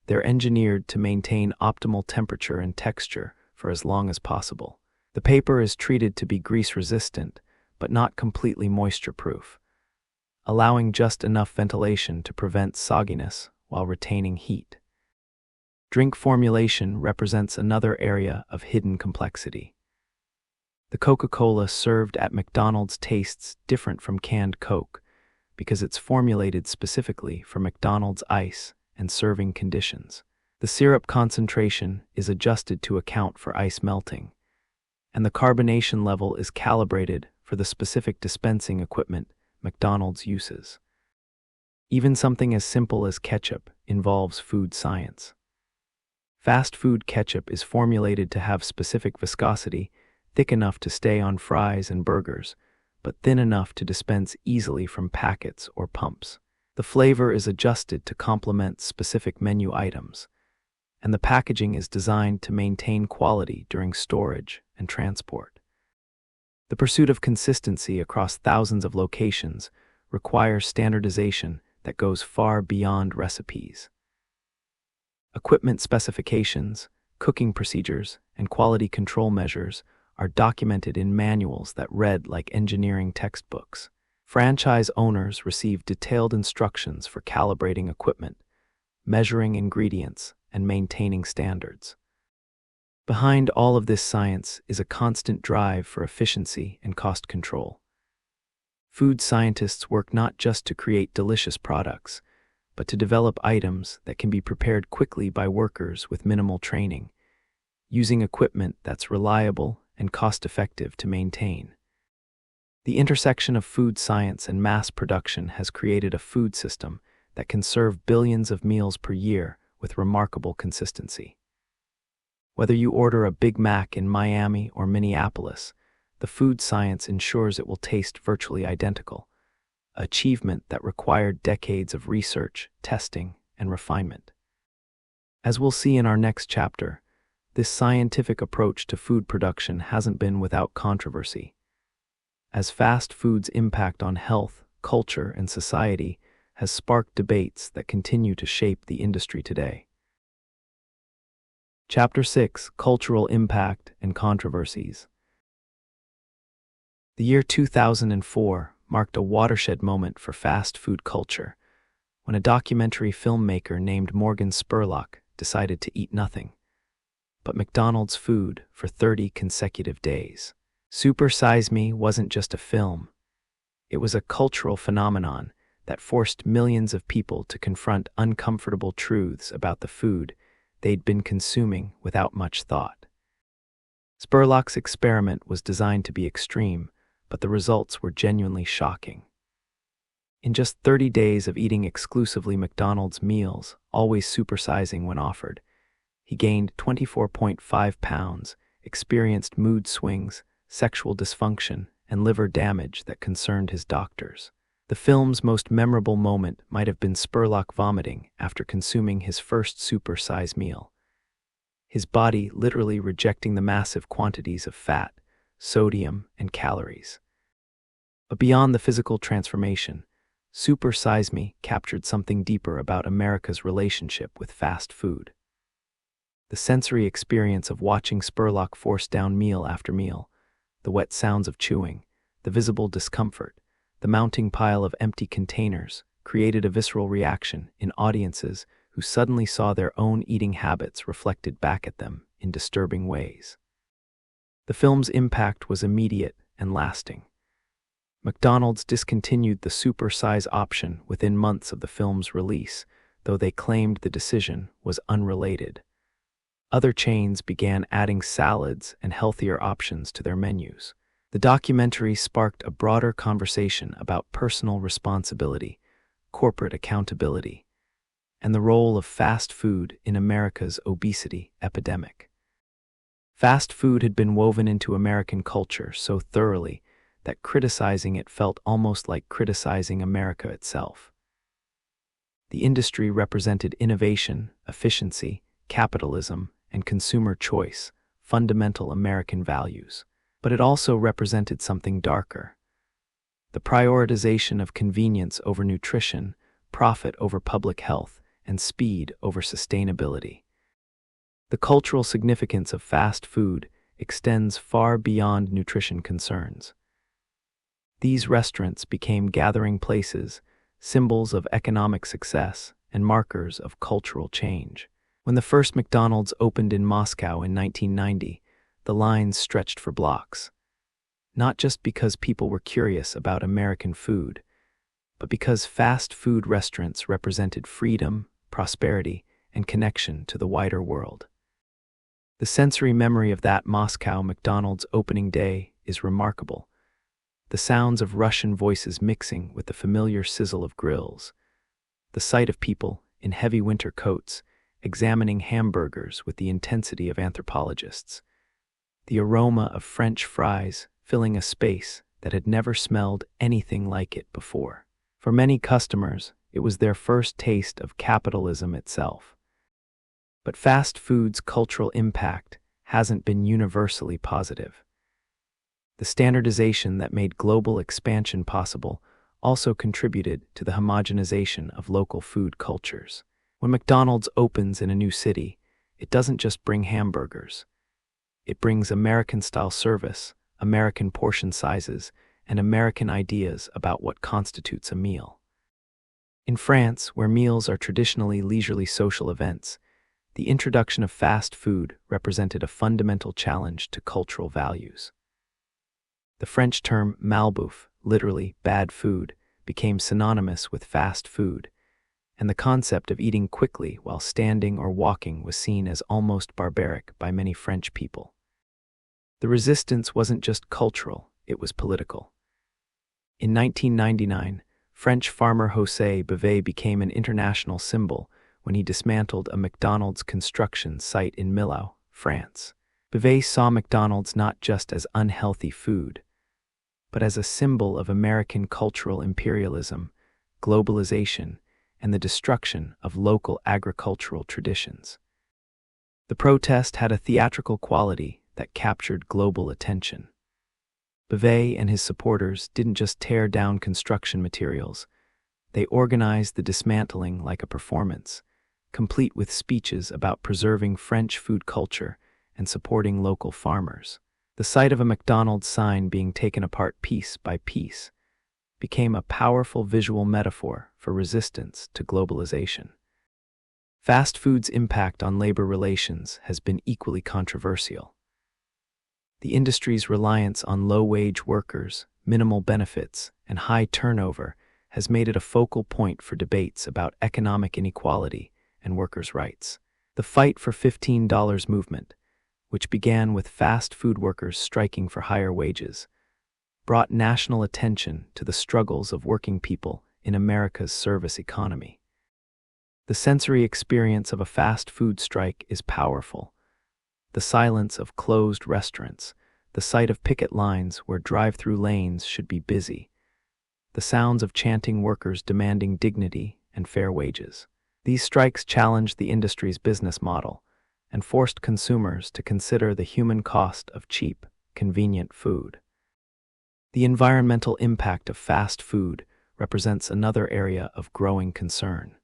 They're engineered to maintain optimal temperature and texture for as long as possible. The paper is treated to be grease-resistant, but not completely moisture-proof, allowing just enough ventilation to prevent sogginess while retaining heat. Drink formulation represents another area of hidden complexity. The Coca-Cola served at McDonald's tastes different from canned Coke because it's formulated specifically for McDonald's ice and serving conditions. The syrup concentration is adjusted to account for ice melting, and the carbonation level is calibrated for the specific dispensing equipment McDonald's uses. Even something as simple as ketchup involves food science. Fast food ketchup is formulated to have specific viscosity, thick enough to stay on fries and burgers, but thin enough to dispense easily from packets or pumps. The flavor is adjusted to complement specific menu items, and the packaging is designed to maintain quality during storage and transport. The pursuit of consistency across thousands of locations requires standardization that goes far beyond recipes. Equipment specifications, cooking procedures, and quality control measures are documented in manuals that read like engineering textbooks. Franchise owners receive detailed instructions for calibrating equipment, measuring ingredients, and maintaining standards. Behind all of this science is a constant drive for efficiency and cost control. Food scientists work not just to create delicious products, but to develop items that can be prepared quickly by workers with minimal training, using equipment that's reliable and cost-effective to maintain. The intersection of food science and mass production has created a food system that can serve billions of meals per year with remarkable consistency. Whether you order a Big Mac in Miami or Minneapolis, the food science ensures it will taste virtually identical, an achievement that required decades of research, testing, and refinement. As we'll see in our next chapter, this scientific approach to food production hasn't been without controversy. As fast food's impact on health, culture, and society has sparked debates that continue to shape the industry today. Chapter 6: Cultural Impact and Controversies. The year 2004 marked a watershed moment for fast food culture, when a documentary filmmaker named Morgan Spurlock decided to eat nothing but McDonald's food for 30 consecutive days. Super Size Me wasn't just a film. It was a cultural phenomenon that forced millions of people to confront uncomfortable truths about the food they'd been consuming without much thought. Spurlock's experiment was designed to be extreme, but the results were genuinely shocking. In just 30 days of eating exclusively McDonald's meals, always supersizing when offered, he gained 24.5 pounds, experienced mood swings, sexual dysfunction, and liver damage that concerned his doctors. The film's most memorable moment might have been Spurlock vomiting after consuming his first super-size meal, his body literally rejecting the massive quantities of fat, sodium, and calories. But beyond the physical transformation, Super Size Me captured something deeper about America's relationship with fast food. The sensory experience of watching Spurlock force down meal after meal, the wet sounds of chewing, the visible discomfort, the mounting pile of empty containers, created a visceral reaction in audiences who suddenly saw their own eating habits reflected back at them in disturbing ways. The film's impact was immediate and lasting. McDonald's discontinued the super size option within months of the film's release, though they claimed the decision was unrelated. Other chains began adding salads and healthier options to their menus. The documentary sparked a broader conversation about personal responsibility, corporate accountability, and the role of fast food in America's obesity epidemic. Fast food had been woven into American culture so thoroughly that criticizing it felt almost like criticizing America itself. The industry represented innovation, efficiency, capitalism, and consumer choice, fundamental American values. But it also represented something darker: the prioritization of convenience over nutrition, profit over public health, and speed over sustainability. The cultural significance of fast food extends far beyond nutrition concerns. These restaurants became gathering places, symbols of economic success, and markers of cultural change. When the first McDonald's opened in Moscow in 1990, the lines stretched for blocks. Not just because people were curious about American food, but because fast food restaurants represented freedom, prosperity, and connection to the wider world. The sensory memory of that Moscow McDonald's opening day is remarkable. The sounds of Russian voices mixing with the familiar sizzle of grills. The sight of people in heavy winter coats examining hamburgers with the intensity of anthropologists. The aroma of French fries filling a space that had never smelled anything like it before. For many customers, it was their first taste of capitalism itself. But fast food's cultural impact hasn't been universally positive. The standardization that made global expansion possible also contributed to the homogenization of local food cultures. When McDonald's opens in a new city, it doesn't just bring hamburgers. It brings American-style service, American portion sizes, and American ideas about what constitutes a meal. In France, where meals are traditionally leisurely social events, the introduction of fast food represented a fundamental challenge to cultural values. The French term malbouffe, literally bad food, became synonymous with fast food, and the concept of eating quickly while standing or walking was seen as almost barbaric by many French people. The resistance wasn't just cultural, it was political. In 1999, French farmer José Bové became an international symbol when he dismantled a McDonald's construction site in Millau, France. Bové saw McDonald's not just as unhealthy food, but as a symbol of American cultural imperialism, globalization, and the destruction of local agricultural traditions. The protest had a theatrical quality that captured global attention. Bové and his supporters didn't just tear down construction materials, they organized the dismantling like a performance, complete with speeches about preserving French food culture and supporting local farmers. The sight of a McDonald's sign being taken apart piece by piece became a powerful visual metaphor for resistance to globalization. Fast food's impact on labor relations has been equally controversial. The industry's reliance on low-wage workers, minimal benefits, and high turnover has made it a focal point for debates about economic inequality and workers' rights. The Fight for $15 movement, which began with fast food workers striking for higher wages, brought national attention to the struggles of working people in America's service economy. The sensory experience of a fast food strike is powerful. The silence of closed restaurants, the sight of picket lines where drive-through lanes should be busy, the sounds of chanting workers demanding dignity and fair wages. These strikes challenged the industry's business model and forced consumers to consider the human cost of cheap, convenient food. The environmental impact of fast food represents another area of growing concern.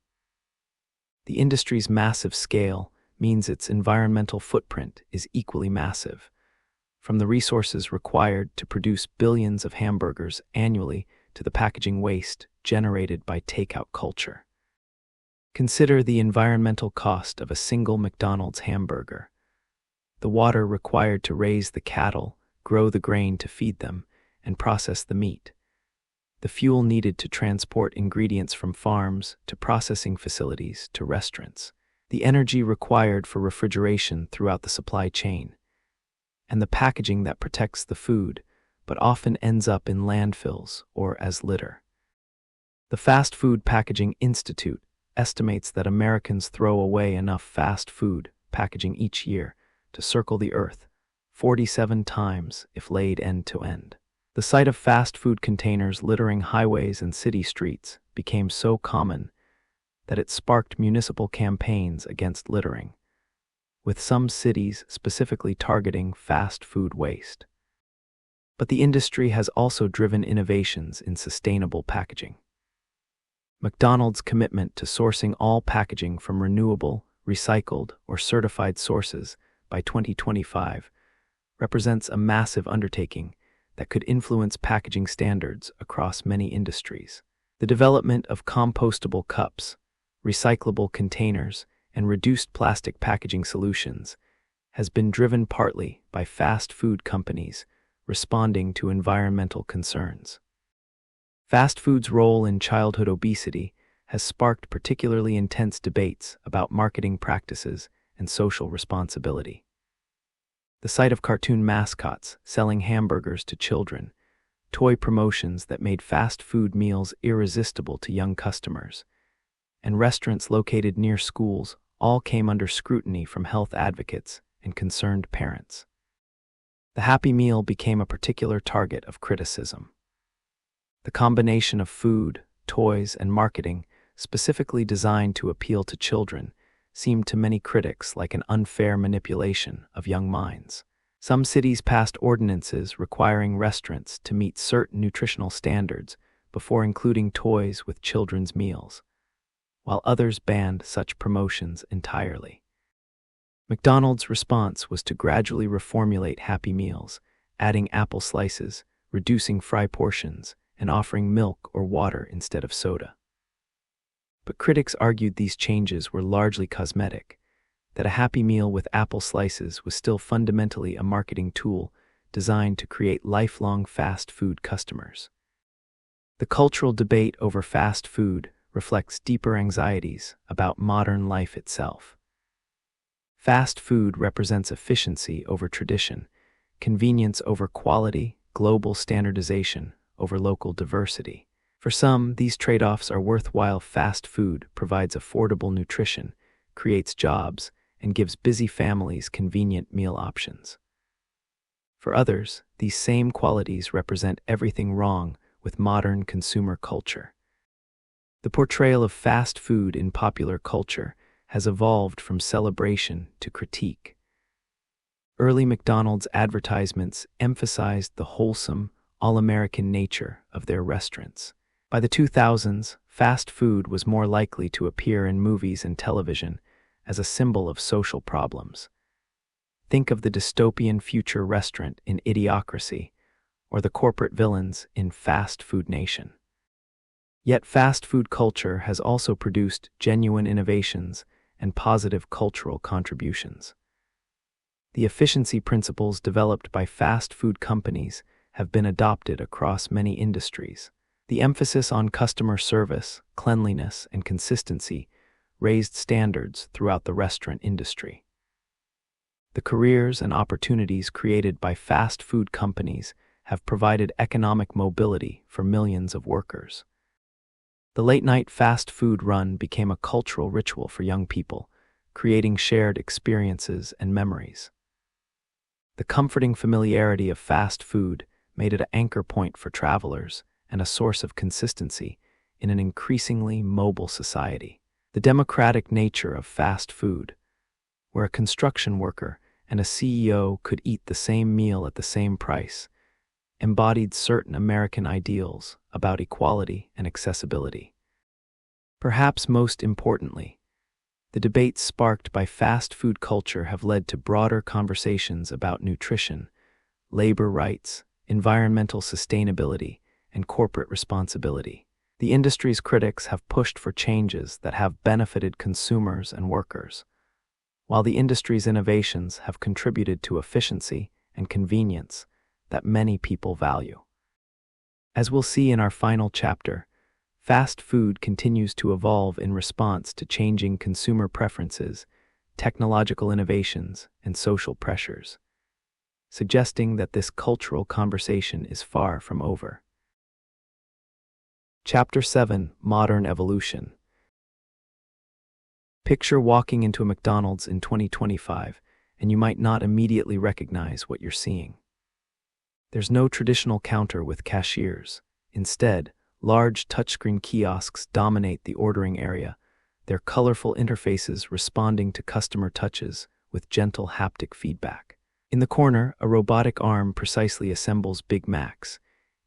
The industry's massive scale means its environmental footprint is equally massive, from the resources required to produce billions of hamburgers annually to the packaging waste generated by takeout culture. Consider the environmental cost of a single McDonald's hamburger. The water required to raise the cattle, grow the grain to feed them, and process the meat. The fuel needed to transport ingredients from farms to processing facilities to restaurants. The energy required for refrigeration throughout the supply chain. And the packaging that protects the food, but often ends up in landfills or as litter. The Fast Food Packaging Institute estimates that Americans throw away enough fast food packaging each year to circle the earth 47 times if laid end to end. The sight of fast food containers littering highways and city streets became so common that it sparked municipal campaigns against littering, with some cities specifically targeting fast food waste. But the industry has also driven innovations in sustainable packaging. McDonald's commitment to sourcing all packaging from renewable, recycled, or certified sources by 2025 represents a massive undertaking that could influence packaging standards across many industries. The development of compostable cups, recyclable containers, and reduced plastic packaging solutions has been driven partly by fast food companies responding to environmental concerns. Fast food's role in childhood obesity has sparked particularly intense debates about marketing practices and social responsibility. The sight of cartoon mascots selling hamburgers to children, toy promotions that made fast food meals irresistible to young customers, and restaurants located near schools all came under scrutiny from health advocates and concerned parents. The Happy Meal became a particular target of criticism. The combination of food, toys, and marketing, specifically designed to appeal to children, seemed to many critics like an unfair manipulation of young minds. Some cities passed ordinances requiring restaurants to meet certain nutritional standards before including toys with children's meals, while others banned such promotions entirely. McDonald's response was to gradually reformulate Happy Meals, adding apple slices, reducing fry portions, and offering milk or water instead of soda. But critics argued these changes were largely cosmetic, that a Happy Meal with apple slices was still fundamentally a marketing tool designed to create lifelong fast food customers. The cultural debate over fast food reflects deeper anxieties about modern life itself. Fast food represents efficiency over tradition, convenience over quality, global standardization over local diversity. For some, these trade-offs are worthwhile. Fast food provides affordable nutrition, creates jobs, and gives busy families convenient meal options. For others, these same qualities represent everything wrong with modern consumer culture. The portrayal of fast food in popular culture has evolved from celebration to critique. Early McDonald's advertisements emphasized the wholesome, all-American nature of their restaurants. By the 2000s, fast food was more likely to appear in movies and television as a symbol of social problems. Think of the dystopian future restaurant in Idiocracy, or the corporate villains in Fast Food Nation. Yet fast food culture has also produced genuine innovations and positive cultural contributions. The efficiency principles developed by fast food companies have been adopted across many industries. The emphasis on customer service, cleanliness, and consistency raised standards throughout the restaurant industry. The careers and opportunities created by fast food companies have provided economic mobility for millions of workers. The late-night fast food run became a cultural ritual for young people, creating shared experiences and memories. The comforting familiarity of fast food made it an anchor point for travelers and a source of consistency in an increasingly mobile society. The democratic nature of fast food, where a construction worker and a CEO could eat the same meal at the same price, embodied certain American ideals about equality and accessibility. Perhaps most importantly, the debates sparked by fast food culture have led to broader conversations about nutrition, labor rights, environmental sustainability, and corporate responsibility. The industry's critics have pushed for changes that have benefited consumers and workers, while the industry's innovations have contributed to efficiency and convenience that many people value. As we'll see in our final chapter, fast food continues to evolve in response to changing consumer preferences, technological innovations, and social pressures, suggesting that this cultural conversation is far from over. Chapter 7: Modern Evolution. Picture walking into a McDonald's in 2025, and you might not immediately recognize what you're seeing. There's no traditional counter with cashiers. Instead, large touchscreen kiosks dominate the ordering area, their colorful interfaces responding to customer touches with gentle haptic feedback. In the corner, a robotic arm precisely assembles Big Macs,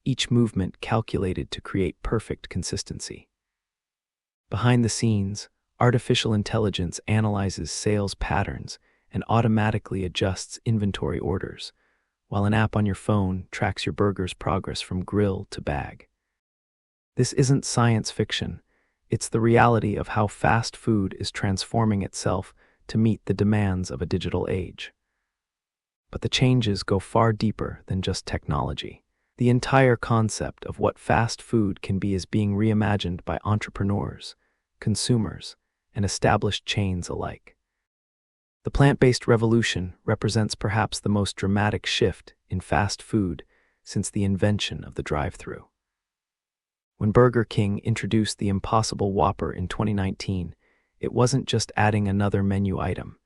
each movement calculated to create perfect consistency. Behind the scenes, artificial intelligence analyzes sales patterns and automatically adjusts inventory orders, while an app on your phone tracks your burger's progress from grill to bag. This isn't science fiction, it's the reality of how fast food is transforming itself to meet the demands of a digital age. But the changes go far deeper than just technology. The entire concept of what fast food can be is being reimagined by entrepreneurs, consumers, and established chains alike. The plant-based revolution represents perhaps the most dramatic shift in fast food since the invention of the drive-thru. When Burger King introduced the Impossible Whopper in 2019, it wasn't just adding another menu item.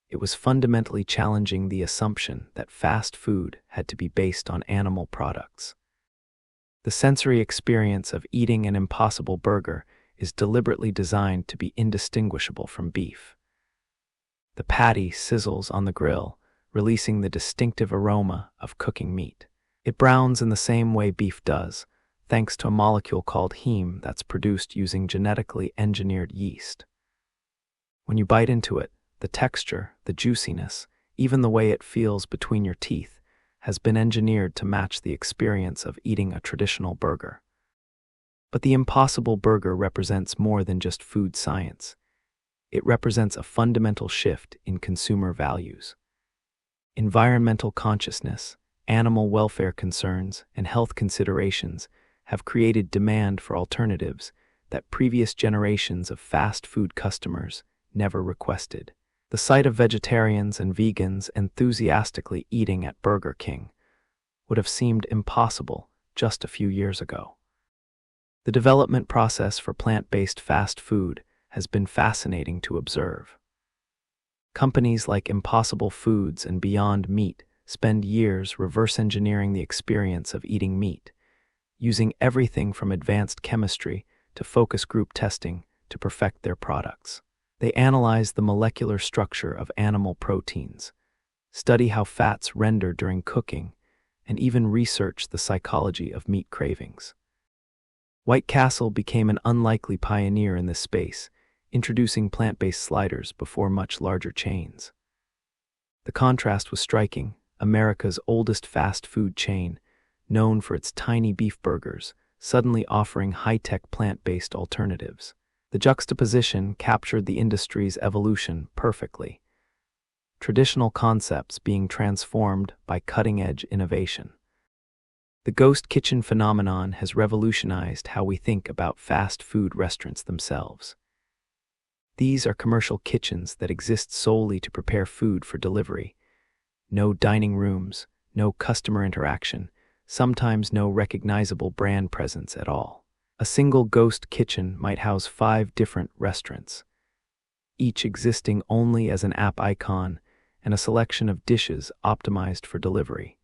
It was fundamentally challenging the assumption that fast food had to be based on animal products. The sensory experience of eating an Impossible Burger is deliberately designed to be indistinguishable from beef. The patty sizzles on the grill, releasing the distinctive aroma of cooking meat. It browns in the same way beef does, thanks to a molecule called heme that's produced using genetically engineered yeast. When you bite into it, the texture, the juiciness, even the way it feels between your teeth, has been engineered to match the experience of eating a traditional burger. But the Impossible Burger represents more than just food science. It represents a fundamental shift in consumer values. Environmental consciousness, animal welfare concerns, and health considerations have created demand for alternatives that previous generations of fast food customers never requested. The sight of vegetarians and vegans enthusiastically eating at Burger King would have seemed impossible just a few years ago. The development process for plant-based fast food has been fascinating to observe. Companies like Impossible Foods and Beyond Meat spend years reverse engineering the experience of eating meat, using everything from advanced chemistry to focus group testing to perfect their products. They analyze the molecular structure of animal proteins, study how fats render during cooking, and even research the psychology of meat cravings. White Castle became an unlikely pioneer in this space, introducing plant-based sliders before much larger chains. The contrast was striking. America's oldest fast food chain, known for its tiny beef burgers, suddenly offering high-tech plant-based alternatives. The juxtaposition captured the industry's evolution perfectly. Traditional concepts being transformed by cutting-edge innovation. The ghost kitchen phenomenon has revolutionized how we think about fast food restaurants themselves. These are commercial kitchens that exist solely to prepare food for delivery. No dining rooms, no customer interaction, sometimes no recognizable brand presence at all. A single ghost kitchen might house 5 different restaurants, each existing only as an app icon and a selection of dishes optimized for delivery.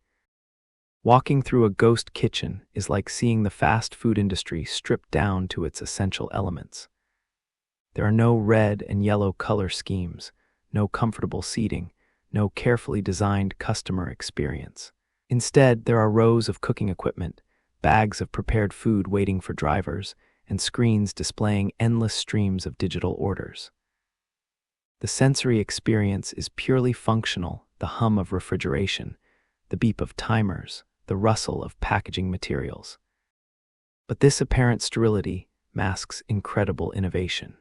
Walking through a ghost kitchen is like seeing the fast food industry stripped down to its essential elements. There are no red and yellow color schemes, no comfortable seating, no carefully designed customer experience. Instead, there are rows of cooking equipment, bags of prepared food waiting for drivers, and screens displaying endless streams of digital orders. The sensory experience is purely functional: the hum of refrigeration, the beep of timers, the rustle of packaging materials. But this apparent sterility masks incredible innovation.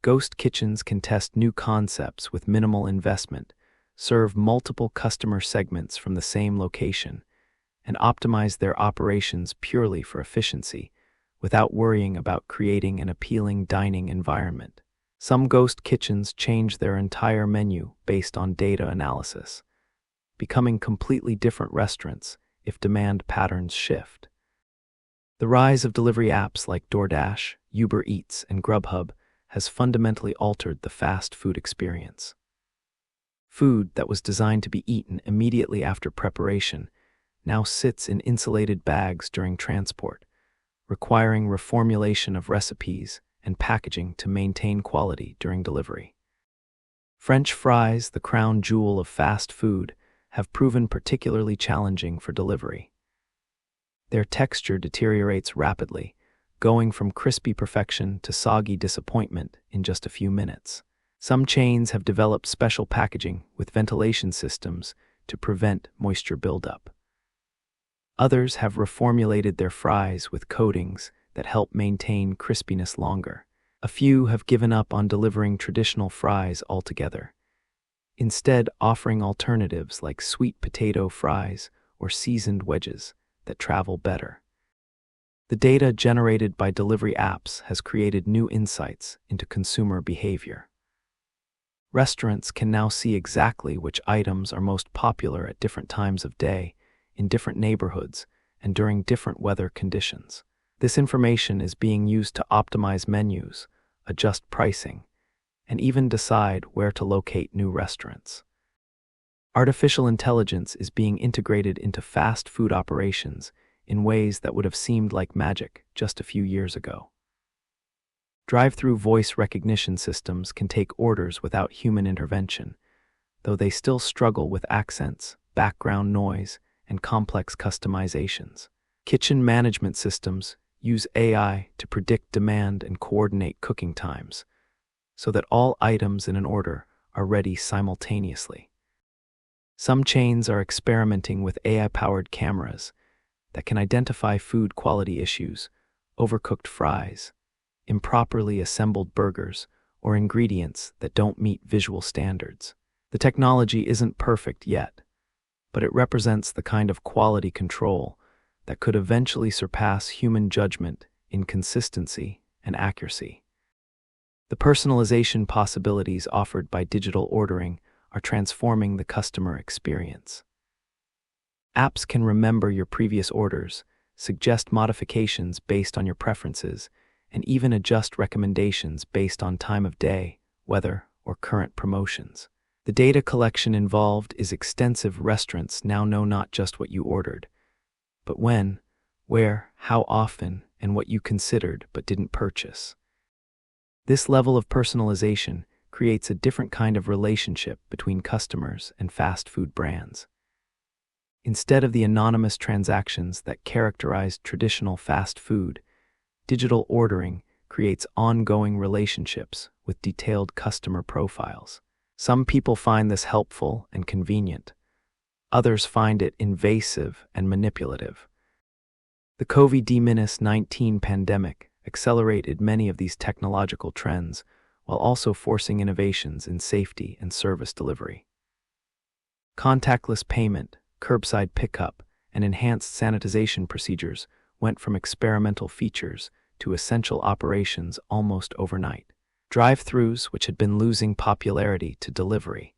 Ghost kitchens can test new concepts with minimal investment, serve multiple customer segments from the same location, and optimize their operations purely for efficiency, without worrying about creating an appealing dining environment. Some ghost kitchens change their entire menu based on data analysis, becoming completely different restaurants if demand patterns shift. The rise of delivery apps like DoorDash, Uber Eats, and Grubhub has fundamentally altered the fast food experience. Food that was designed to be eaten immediately after preparation now sits in insulated bags during transport, requiring reformulation of recipes and packaging to maintain quality during delivery. French fries, the crown jewel of fast food, have proven particularly challenging for delivery. Their texture deteriorates rapidly, going from crispy perfection to soggy disappointment in just a few minutes. Some chains have developed special packaging with ventilation systems to prevent moisture buildup. Others have reformulated their fries with coatings that help maintain crispiness longer. A few have given up on delivering traditional fries altogether, instead offering alternatives like sweet potato fries or seasoned wedges that travel better. The data generated by delivery apps has created new insights into consumer behavior. Restaurants can now see exactly which items are most popular at different times of day, in different neighborhoods, and during different weather conditions. This information is being used to optimize menus, adjust pricing, and even decide where to locate new restaurants. Artificial intelligence is being integrated into fast food operations in ways that would have seemed like magic just a few years ago. Drive-through voice recognition systems can take orders without human intervention, though they still struggle with accents, background noise, and complex customizations. Kitchen management systems use AI to predict demand and coordinate cooking times, so that all items in an order are ready simultaneously. Some chains are experimenting with AI-powered cameras that can identify food quality issues, overcooked fries, improperly assembled burgers, or ingredients that don't meet visual standards. The technology isn't perfect yet, but it represents the kind of quality control that could eventually surpass human judgment in consistency and accuracy. The personalization possibilities offered by digital ordering are transforming the customer experience. Apps can remember your previous orders, suggest modifications based on your preferences, and even adjust recommendations based on time of day, weather, or current promotions. The data collection involved is extensive. Restaurants now know not just what you ordered, but when, where, how often, and what you considered but didn't purchase. This level of personalization creates a different kind of relationship between customers and fast food brands. Instead of the anonymous transactions that characterized traditional fast food, digital ordering creates ongoing relationships with detailed customer profiles. Some people find this helpful and convenient. Others find it invasive and manipulative. The COVID-19 pandemic accelerated many of these technological trends while also forcing innovations in safety and service delivery. Contactless payment, curbside pickup, and enhanced sanitization procedures went from experimental features to essential operations almost overnight. Drive-thrus, which had been losing popularity to delivery,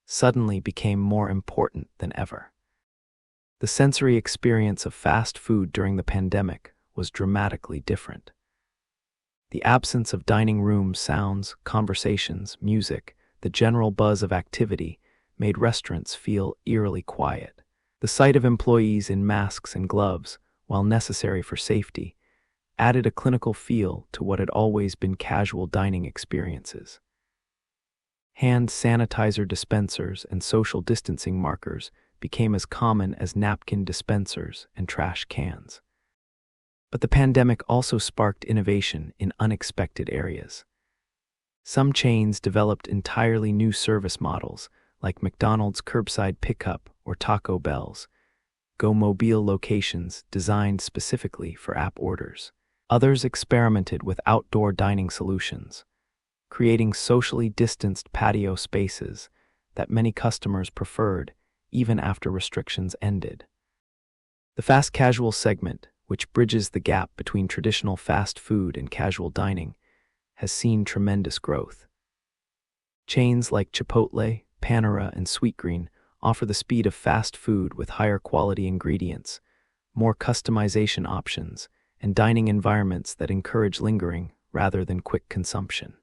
suddenly became more important than ever. The sensory experience of fast food during the pandemic was dramatically different. The absence of dining room sounds, conversations, music, the general buzz of activity made restaurants feel eerily quiet. The sight of employees in masks and gloves, while necessary for safety, added a clinical feel to what had always been casual dining experiences. Hand sanitizer dispensers and social distancing markers became as common as napkin dispensers and trash cans. But the pandemic also sparked innovation in unexpected areas. Some chains developed entirely new service models, like McDonald's curbside pickup or Taco Bell's go-mobile locations designed specifically for app orders. Others experimented with outdoor dining solutions, creating socially distanced patio spaces that many customers preferred even after restrictions ended. The fast casual segment, which bridges the gap between traditional fast food and casual dining, has seen tremendous growth. Chains like Chipotle, Panera, and Sweetgreen offer the speed of fast food with higher quality ingredients, more customization options, and dining environments that encourage lingering rather than quick consumption.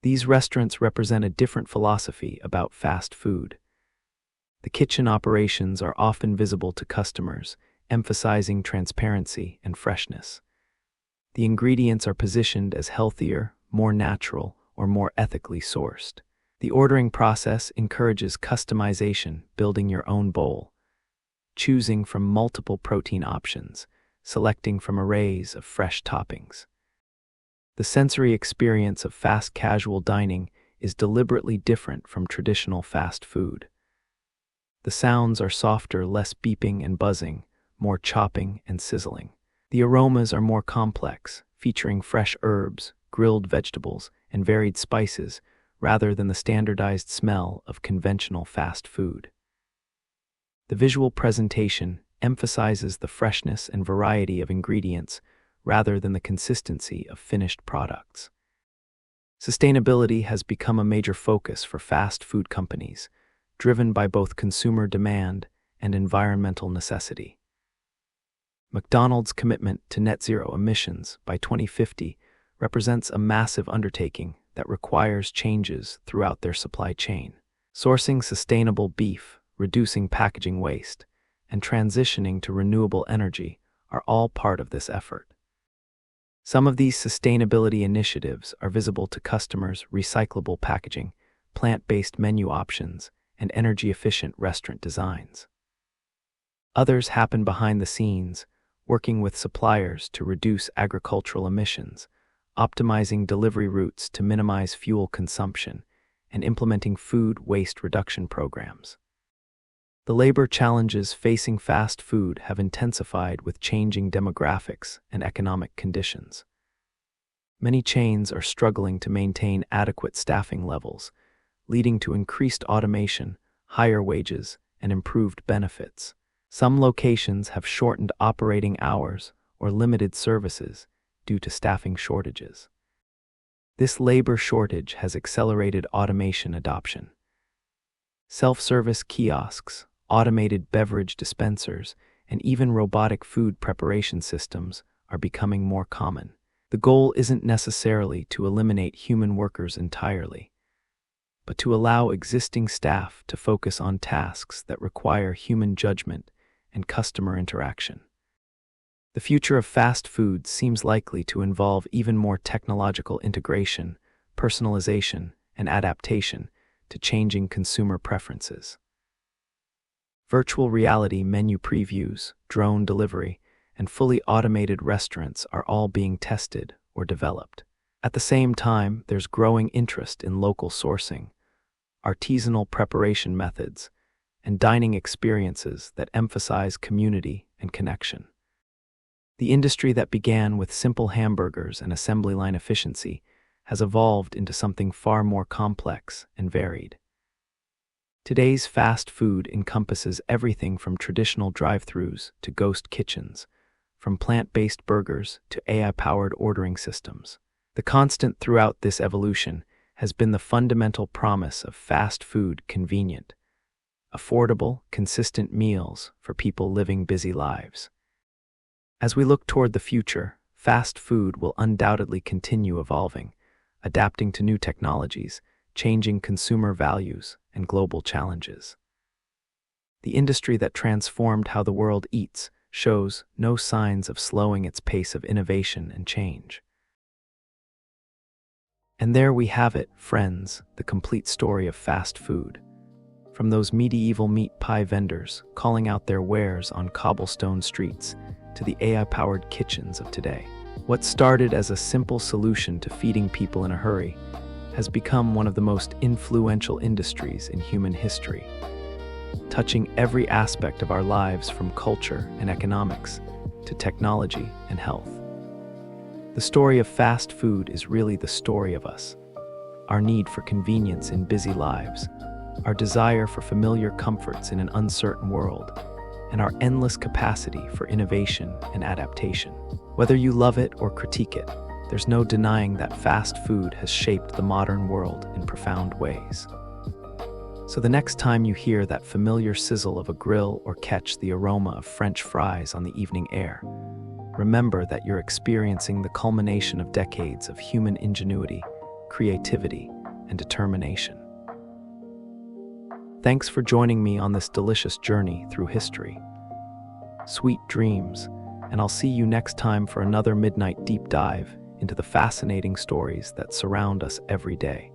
These restaurants represent a different philosophy about fast food. The kitchen operations are often visible to customers, emphasizing transparency and freshness. The ingredients are positioned as healthier, more natural, or more ethically sourced. The ordering process encourages customization, building your own bowl, choosing from multiple protein options, selecting from arrays of fresh toppings. The sensory experience of fast casual dining is deliberately different from traditional fast food. The sounds are softer, less beeping and buzzing, more chopping and sizzling. The aromas are more complex, featuring fresh herbs, grilled vegetables, and varied spices, rather than the standardized smell of conventional fast food. The visual presentation emphasizes the freshness and variety of ingredients rather than the consistency of finished products. Sustainability has become a major focus for fast food companies, driven by both consumer demand and environmental necessity. McDonald's commitment to net zero emissions by 2050 represents a massive undertaking that requires changes throughout their supply chain. Sourcing sustainable beef, reducing packaging waste, and transitioning to renewable energy are all part of this effort. Some of these sustainability initiatives are visible to customers: recyclable packaging, plant-based menu options, and energy-efficient restaurant designs. Others happen behind the scenes, working with suppliers to reduce agricultural emissions, optimizing delivery routes to minimize fuel consumption, and implementing food waste reduction programs. The labor challenges facing fast food have intensified with changing demographics and economic conditions. Many chains are struggling to maintain adequate staffing levels, leading to increased automation, higher wages, and improved benefits. Some locations have shortened operating hours or limited services, due to staffing shortages. This labor shortage has accelerated automation adoption. Self-service kiosks, automated beverage dispensers, and even robotic food preparation systems are becoming more common. The goal isn't necessarily to eliminate human workers entirely, but to allow existing staff to focus on tasks that require human judgment and customer interaction. The future of fast food seems likely to involve even more technological integration, personalization, and adaptation to changing consumer preferences. Virtual reality menu previews, drone delivery, and fully automated restaurants are all being tested or developed. At the same time, there's growing interest in local sourcing, artisanal preparation methods, and dining experiences that emphasize community and connection. The industry that began with simple hamburgers and assembly line efficiency has evolved into something far more complex and varied. Today's fast food encompasses everything from traditional drive-thrus to ghost kitchens, from plant-based burgers to AI-powered ordering systems. The constant throughout this evolution has been the fundamental promise of fast food convenient, affordable, consistent meals for people living busy lives. As we look toward the future, fast food will undoubtedly continue evolving, adapting to new technologies, changing consumer values, and global challenges. The industry that transformed how the world eats shows no signs of slowing its pace of innovation and change. And there we have it, friends, the complete story of fast food. From those medieval meat pie vendors calling out their wares on cobblestone streets to the AI-powered kitchens of today. What started as a simple solution to feeding people in a hurry has become one of the most influential industries in human history, touching every aspect of our lives from culture and economics to technology and health. The story of fast food is really the story of us, our need for convenience in busy lives, our desire for familiar comforts in an uncertain world, and our endless capacity for innovation and adaptation. Whether you love it or critique it, there's no denying that fast food has shaped the modern world in profound ways. So the next time you hear that familiar sizzle of a grill or catch the aroma of French fries on the evening air, remember that you're experiencing the culmination of decades of human ingenuity, creativity, and determination. Thanks for joining me on this delicious journey through history. Sweet dreams, and I'll see you next time for another midnight deep dive into the fascinating stories that surround us every day.